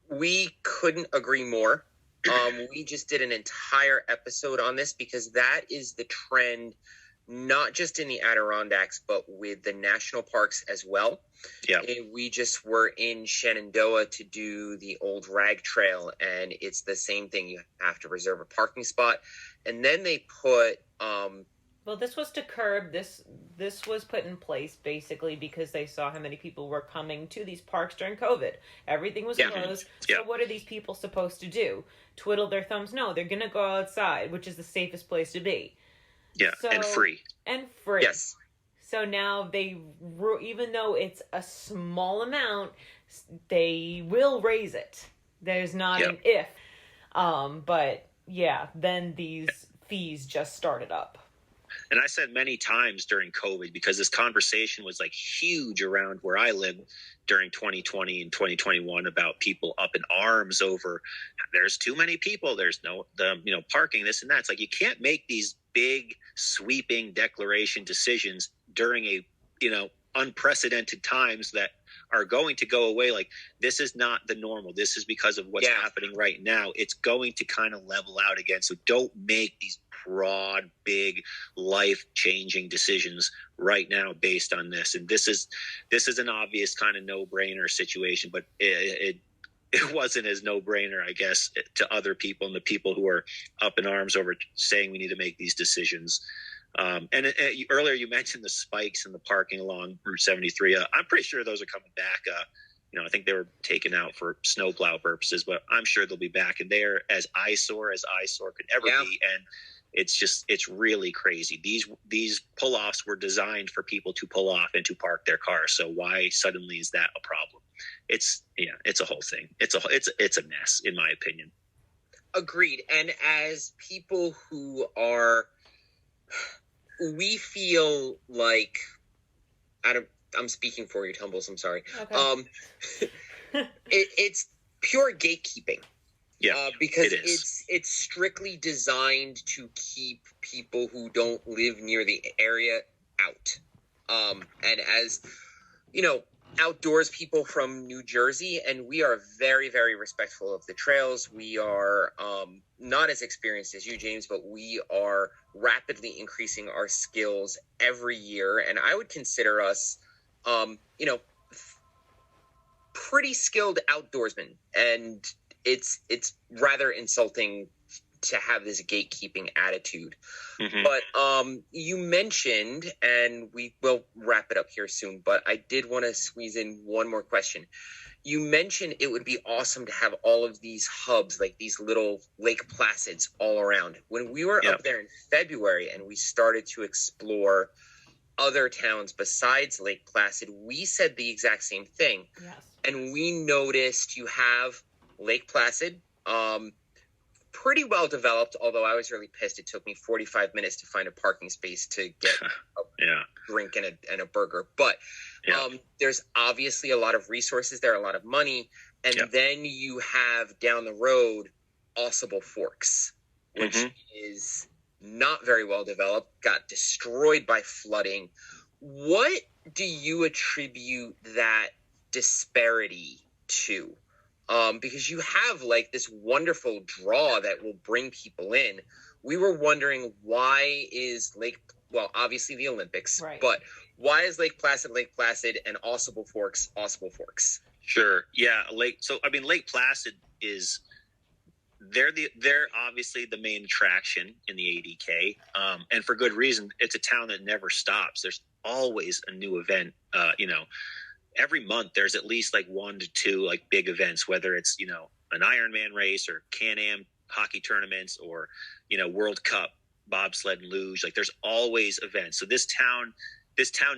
We couldn't agree more. We just did an entire episode on this because that is the trend, not just in the Adirondacks, but with the national parks as well. Yeah. And we just were in Shenandoah to do the old rag trail, and it's the same thing. You have to reserve a parking spot. And then they put well, this was to curb this was put in place basically because they saw how many people were coming to these parks during COVID. Everything was closed. So what are these people supposed to do? Twiddle their thumbs? No, they're going to go outside, which is the safest place to be. Yeah, and free. Yes. So now even though it's a small amount, they will raise it. There's not an if. But yeah, then these fees just started up. And I said many times during COVID, because this conversation was like huge around where I live during 2020 and 2021 about people up in arms over there's too many people. There's no parking, this and that. It's like, you can't make these big sweeping declaration decisions during a, unprecedented times that are going to go away. Like, this is not the normal. This is because of what's happening right now. It's going to kind of level out again. So don't make these broad, big, life-changing decisions right now based on this. And this is an obvious kind of no-brainer situation, but it wasn't as no-brainer, I guess, to other people and the people who are up in arms over saying we need to make these decisions. Earlier you mentioned the spikes in the parking along Route 73. I'm pretty sure those are coming back. I think they were taken out for snowplow purposes, but I'm sure they'll be back. And they are as eyesore could ever be. And it's really crazy. These pull-offs were designed for people to pull off and to park their cars. So why suddenly is that a problem? It's a whole thing. It's a mess, in my opinion. Agreed. And as people who we feel like, I'm speaking for you, Tumbles. I'm sorry. Okay. It's pure gatekeeping. Yeah, because it's strictly designed to keep people who don't live near the area out. And as outdoors people from New Jersey, and we are very, very respectful of the trails. We are not as experienced as you, James, but we are rapidly increasing our skills every year. And I would consider us, pretty skilled outdoorsmen. And it's rather insulting to have this gatekeeping attitude. Mm-hmm. But you mentioned, and we will wrap it up here soon, but I did want to squeeze in one more question. You mentioned it would be awesome to have all of these hubs, like these little Lake Placids all around. When we were up there in February and we started to explore other towns besides Lake Placid, we said the exact same thing. Yes. And we noticed you have Lake Placid, pretty well developed, although I was really pissed. It took me 45 minutes to find a parking space to get a drink and a burger. But there's obviously a lot of resources there, a lot of money. And then you have down the road Ausable Forks, which is not very well developed, got destroyed by flooding. What do you attribute that disparity to? Because you have like this wonderful draw that will bring people in. We were wondering, why is obviously the Olympics, right, but why is Lake Placid and Ausable Forks? Sure. Yeah. Lake Placid is, they're obviously the main attraction in the ADK. And for good reason. It's a town that never stops. There's always a new event, every month there's at least like 1 to 2 like big events, whether it's, an Ironman race or Can-Am hockey tournaments or, World Cup, bobsled and luge. Like there's always events. So this town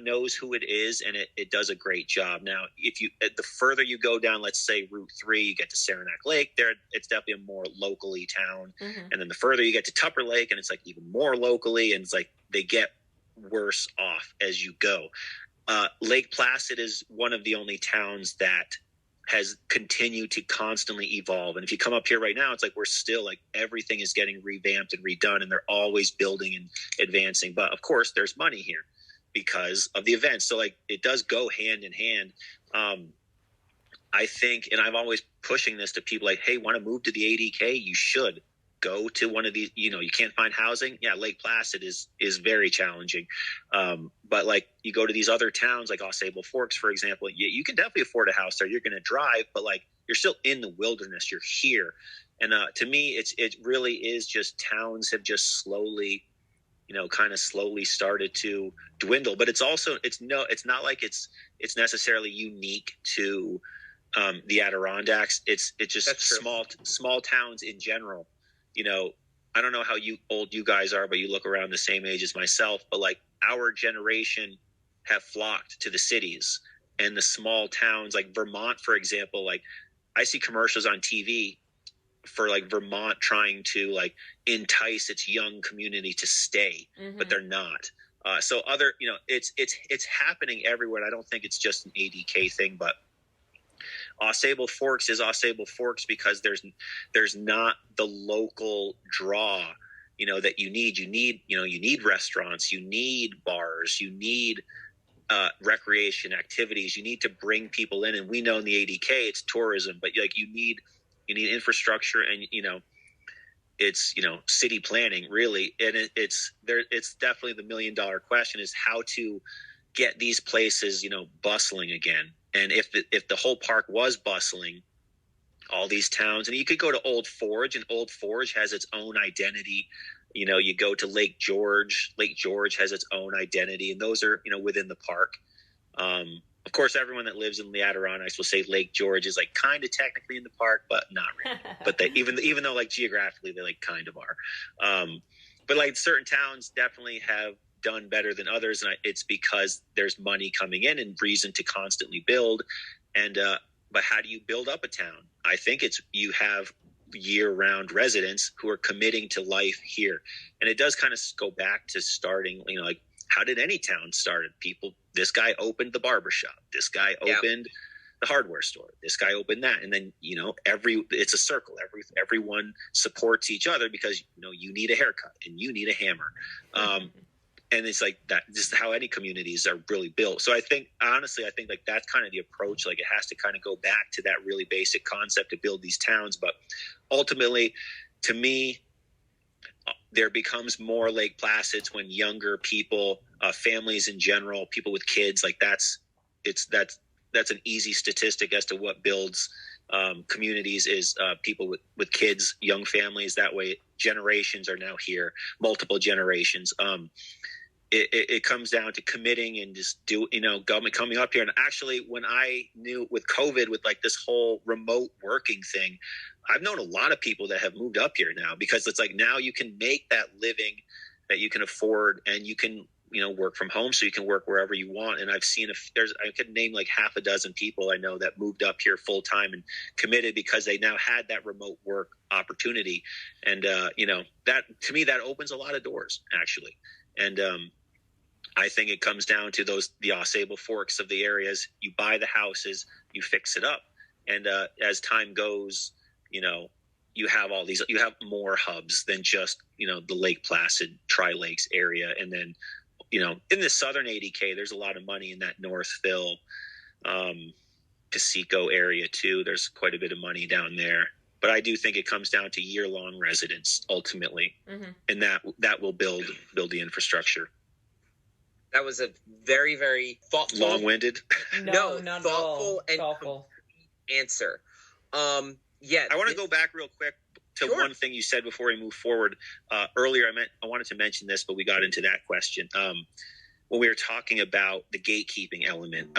knows who it is, and it does a great job. Now, the further you go down, let's say Route 3, you get to Saranac Lake, there it's definitely a more locally town. Mm-hmm. And then the further you get to Tupper Lake, and it's like even more locally, and it's like they get worse off as you go. Lake Placid is one of the only towns that has continued to constantly evolve. And if you come up here right now, it's like we're still like everything is getting revamped and redone, and they're always building and advancing. But of course, there's money here because of the events. So like it does go hand in hand. I think, and I'm always pushing this to people like, hey, want to move to the ADK? You should go to one of these. You can't find housing. Yeah, Lake Placid is very challenging. But like you go to these other towns like Ausable Forks, for example, you can definitely afford a house there. You're going to drive, but like you're still in the wilderness. You're here. And to me, it really is just towns have just slowly, kind of slowly started to dwindle. But it's also, it's not like it's necessarily unique to the Adirondacks. It's just small towns in general. I don't know how old you guys are, but you look around the same age as myself, but like our generation have flocked to the cities and the small towns, like Vermont, for example. Like I see commercials on TV for like Vermont trying to like entice its young community to stay, but they're not. So it's happening everywhere. And I don't think it's just an ADK thing, but Ausable Forks is Ausable Forks because there's not the local draw, that you need. You need restaurants, you need bars, you need recreation activities. You need to bring people in, and we know in the ADK it's tourism, but like you need infrastructure, and it's city planning really, and it's definitely the $1 million question is how to get these places bustling again. And if the whole park was bustling, all these towns, and you could go to Old Forge, and Old Forge has its own identity. You go to Lake George has its own identity, and those are, within the park. Of course, everyone that lives in the Adirondacks will say Lake George is like kind of technically in the park, but not really. But they, even though like geographically they like kind of are. but like certain towns definitely have done better than others, and it's because there's money coming in and reason to constantly build. And but how do you build up a town? I think it's you have year-round residents who are committing to life here, and it does kind of go back to starting. Like how did any town start? People, this guy opened the barbershop, this guy opened the hardware store, this guy opened that, and then it's a circle. Everyone supports each other because you need a haircut and you need a hammer. And it's like that, just how any communities are really built. So I think like that's kind of the approach. Like it has to kind of go back to that really basic concept to build these towns. But ultimately, to me, there becomes more Lake Placids when younger people, families in general, people with kids, like that's an easy statistic as to what builds communities is people with kids, young families. That way generations are now here, multiple generations. It comes down to committing and just government coming up here. And actually, when I knew with COVID, with like this whole remote working thing, I've known a lot of people that have moved up here now, because it's like now you can make that living that you can afford, and you can work from home, so you can work wherever you want. And I've seen I could name like half a dozen people I know that moved up here full time and committed because they now had that remote work opportunity. And that, to me, that opens a lot of doors actually. And I think it comes down to the Au Sable Forks of the areas. You buy the houses, you fix it up. And as time goes, you have more hubs than just, the Lake Placid, Tri-Lakes area. And then, in the southern ADK, there's a lot of money in that Northville, Casico area too. There's quite a bit of money down there. But I do think it comes down to year-long residents ultimately. Mm-hmm. And that will build the infrastructure. That was a very, very thoughtful, long-winded. No, not thoughtful and complete answer. I want to go back real quick to one thing you said before we move forward. Earlier, I wanted to mention this, but we got into that question when we were talking about the gatekeeping element.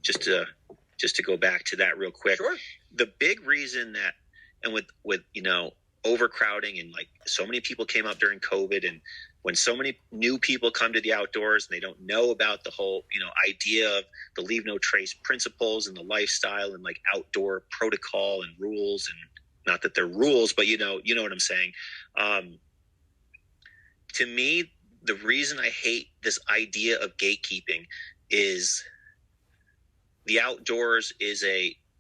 Just to go back to that real quick. Sure. The big reason that, and with overcrowding, and like so many people came up during COVID, and when so many new people come to the outdoors and they don't know about the whole, idea of the leave no trace principles and the lifestyle and like outdoor protocol and rules, and not that they're rules, but you know what I'm saying. To me, the reason I hate this idea of gatekeeping is the outdoors is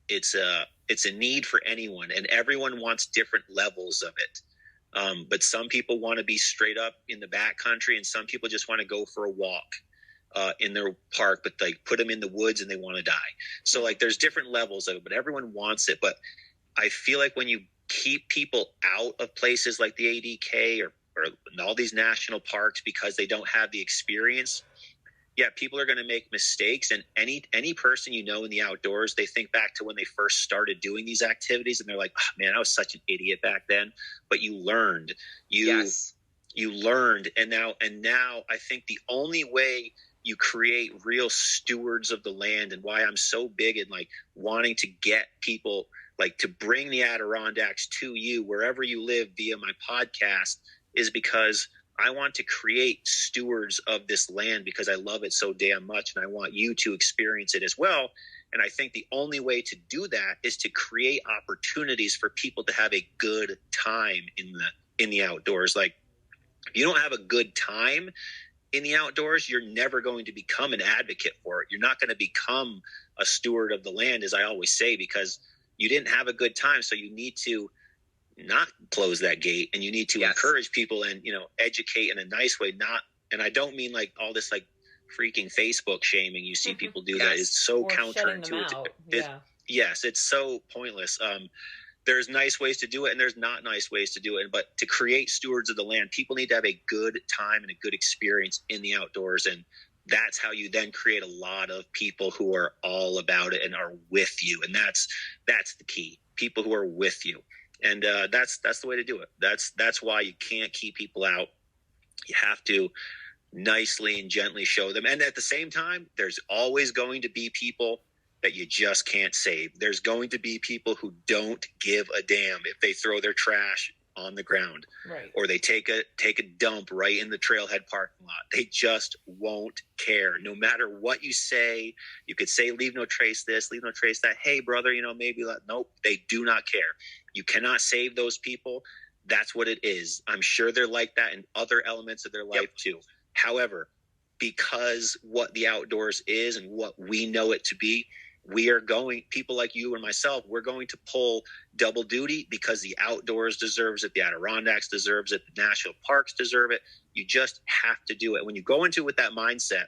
it's a need for anyone, and everyone wants different levels of it. But some people want to be straight up in the backcountry, and some people just want to go for a walk in their park, but like put them in the woods and they want to die. So like there's different levels of it, but everyone wants it. But I feel like when you keep people out of places like the ADK or all these national parks because they don't have the experience, people are going to make mistakes. And any person in the outdoors, they think back to when they first started doing these activities, and they're like, oh, man, I was such an idiot back then. But you learned. You learned. And now I think the only way you create real stewards of the land, and why I'm so big in like wanting to get people like to bring the Adirondacks to you wherever you live via my podcast, is because I want to create stewards of this land because I love it so damn much, and I want you to experience it as well. And I think the only way to do that is to create opportunities for people to have a good time in the outdoors. Like, if you don't have a good time in the outdoors, you're never going to become an advocate for it. You're not going to become a steward of the land, as I always say, because you didn't have a good time. So you need to not close that gate, and you need to encourage people and educate in a nice way. And I don't mean like all this like freaking Facebook shaming you see people do. That is so counterintuitive. Yes, it's so pointless. There's nice ways to do it, and there's not nice ways to do it. But to create stewards of the land, people need to have a good time and a good experience in the outdoors, and that's how you then create a lot of people who are all about it and are with you. And that's the key. People who are with you. And that's the way to do it. That's why you can't keep people out. You have to nicely and gently show them. And at the same time, there's always going to be people that you just can't save. There's going to be people who don't give a damn if they throw their trash on the ground, right, or they take a dump right in the trailhead parking lot. They just won't care. No matter what you say, you could say, leave no trace this, leave no trace that. Hey, brother, maybe nope, they do not care. You cannot save those people. That's what it is. I'm sure they're like that in other elements of their life too. However, because what the outdoors is and what we know it to be, people like you and myself, we're going to pull double duty because the outdoors deserves it. The Adirondacks deserves it. The national parks deserve it. You just have to do it. When you go into it with that mindset,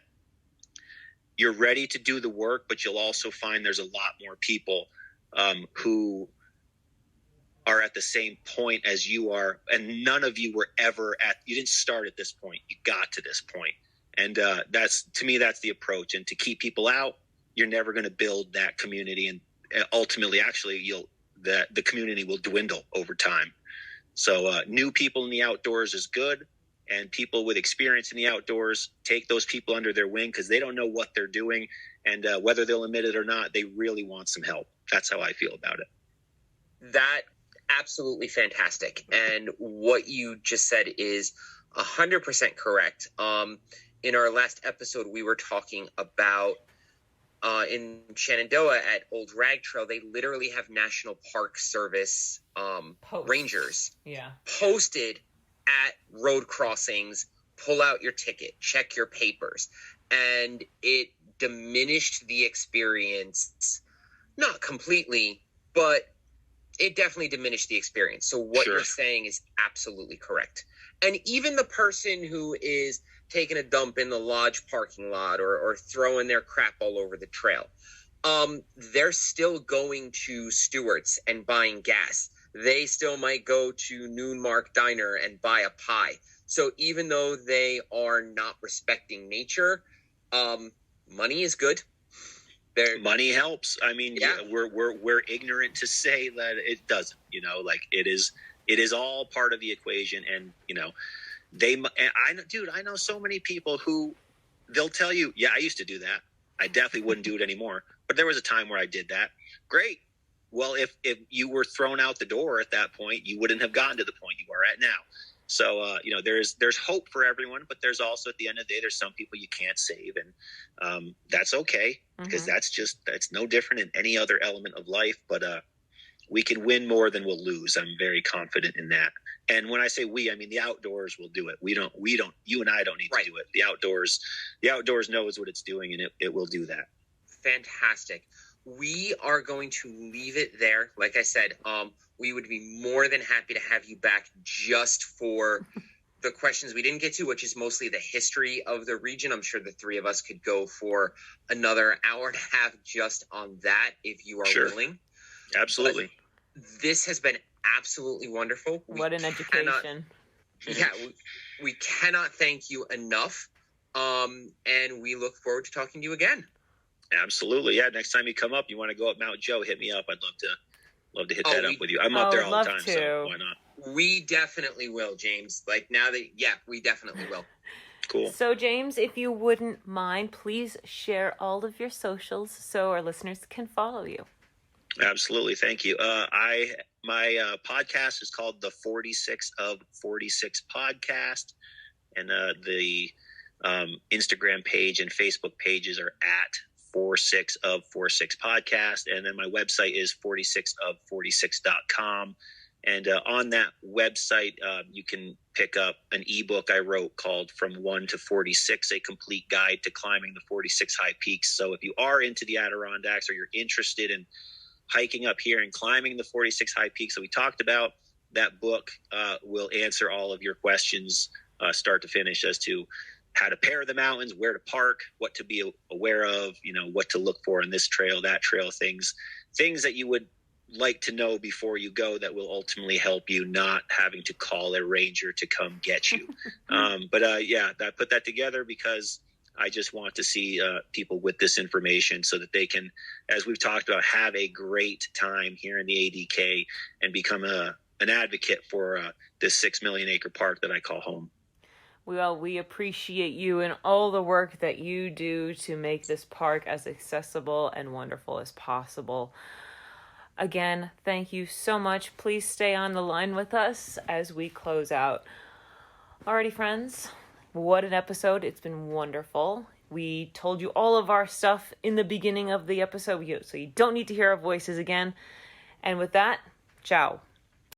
you're ready to do the work, but you'll also find there's a lot more people who are at the same point as you are. And none of you were ever you didn't start at this point. You got to this point. And to me, that's the approach. And to keep people out, you're never going to build that community, and ultimately, actually, the community will dwindle over time. So new people in the outdoors is good, and people with experience in the outdoors, take those people under their wing because they don't know what they're doing, and whether they'll admit it or not, they really want some help. That's how I feel about it. That absolutely fantastic, and what you just said is 100% correct. In our last episode, we were talking about in Shenandoah at Old Rag Trail, they literally have National Park Service rangers posted at road crossings. Pull out your ticket, check your papers. And it diminished the experience, not completely, but it definitely diminished the experience. So what you're saying is absolutely correct. And even the person who is taking a dump in the lodge parking lot or throwing their crap all over the trail, they're still going to Stewart's and buying gas. They still might go to Noon Mark Diner and buy a pie. So even though they are not respecting nature, money is good. Money helps. I mean, we're ignorant to say that it doesn't. It is all part of the equation, and I know so many people who they'll tell you, I used to do that. I definitely wouldn't do it anymore. But there was a time where I did that. Great. Well, if you were thrown out the door at that point, you wouldn't have gotten to the point you are at now. So, there's hope for everyone, but there's also, at the end of the day, there's some people you can't save. And that's okay, because that's no different in any other element of life. But we can win more than we'll lose. I'm very confident in that. And when I say we, I mean the outdoors will do it. We don't, you and I don't need to do it. The outdoors knows what it's doing, and it will do that. Fantastic. We are going to leave it there. Like I said, we would be more than happy to have you back just for the questions we didn't get to, which is mostly the history of the region. I'm sure the three of us could go for another hour and a half just on that if you are willing. Absolutely. But this has been absolutely wonderful. What an education. We cannot thank you enough. And we look forward to talking to you again. Absolutely. Yeah. Next time you come up, you want to go up Mount Joe, hit me up. I'd love to hit that up with you. I'm up there all the time, so why not? We definitely will, James. We definitely will. Cool. So, James, if you wouldn't mind, please share all of your socials so our listeners can follow you. Absolutely. Thank you. My podcast is called the 46 of 46 podcast, and the Instagram page and Facebook pages are at 46 of 46 podcast. And then my website is 46of46.com. And on that website, you can pick up an ebook I wrote called From 1 to 46, a complete guide to climbing the 46 high peaks. So if you are into the Adirondacks, or you're interested in hiking up here and climbing the 46 high peaks that we talked about, that book will answer all of your questions start to finish as to how to pair the mountains, where to park, what to be aware of, what to look for in this trail, that trail, things that you would like to know before you go that will ultimately help you not having to call a ranger to come get you. I put that together because I just want to see people with this information so that they can, as we've talked about, have a great time here in the ADK and become an advocate for this 6 million acre park that I call home. Well, we appreciate you and all the work that you do to make this park as accessible and wonderful as possible. Again, thank you so much. Please stay on the line with us as we close out. Alrighty, friends, what an episode. It's been wonderful. We told you all of our stuff in the beginning of the episode, so you don't need to hear our voices again. And with that, ciao.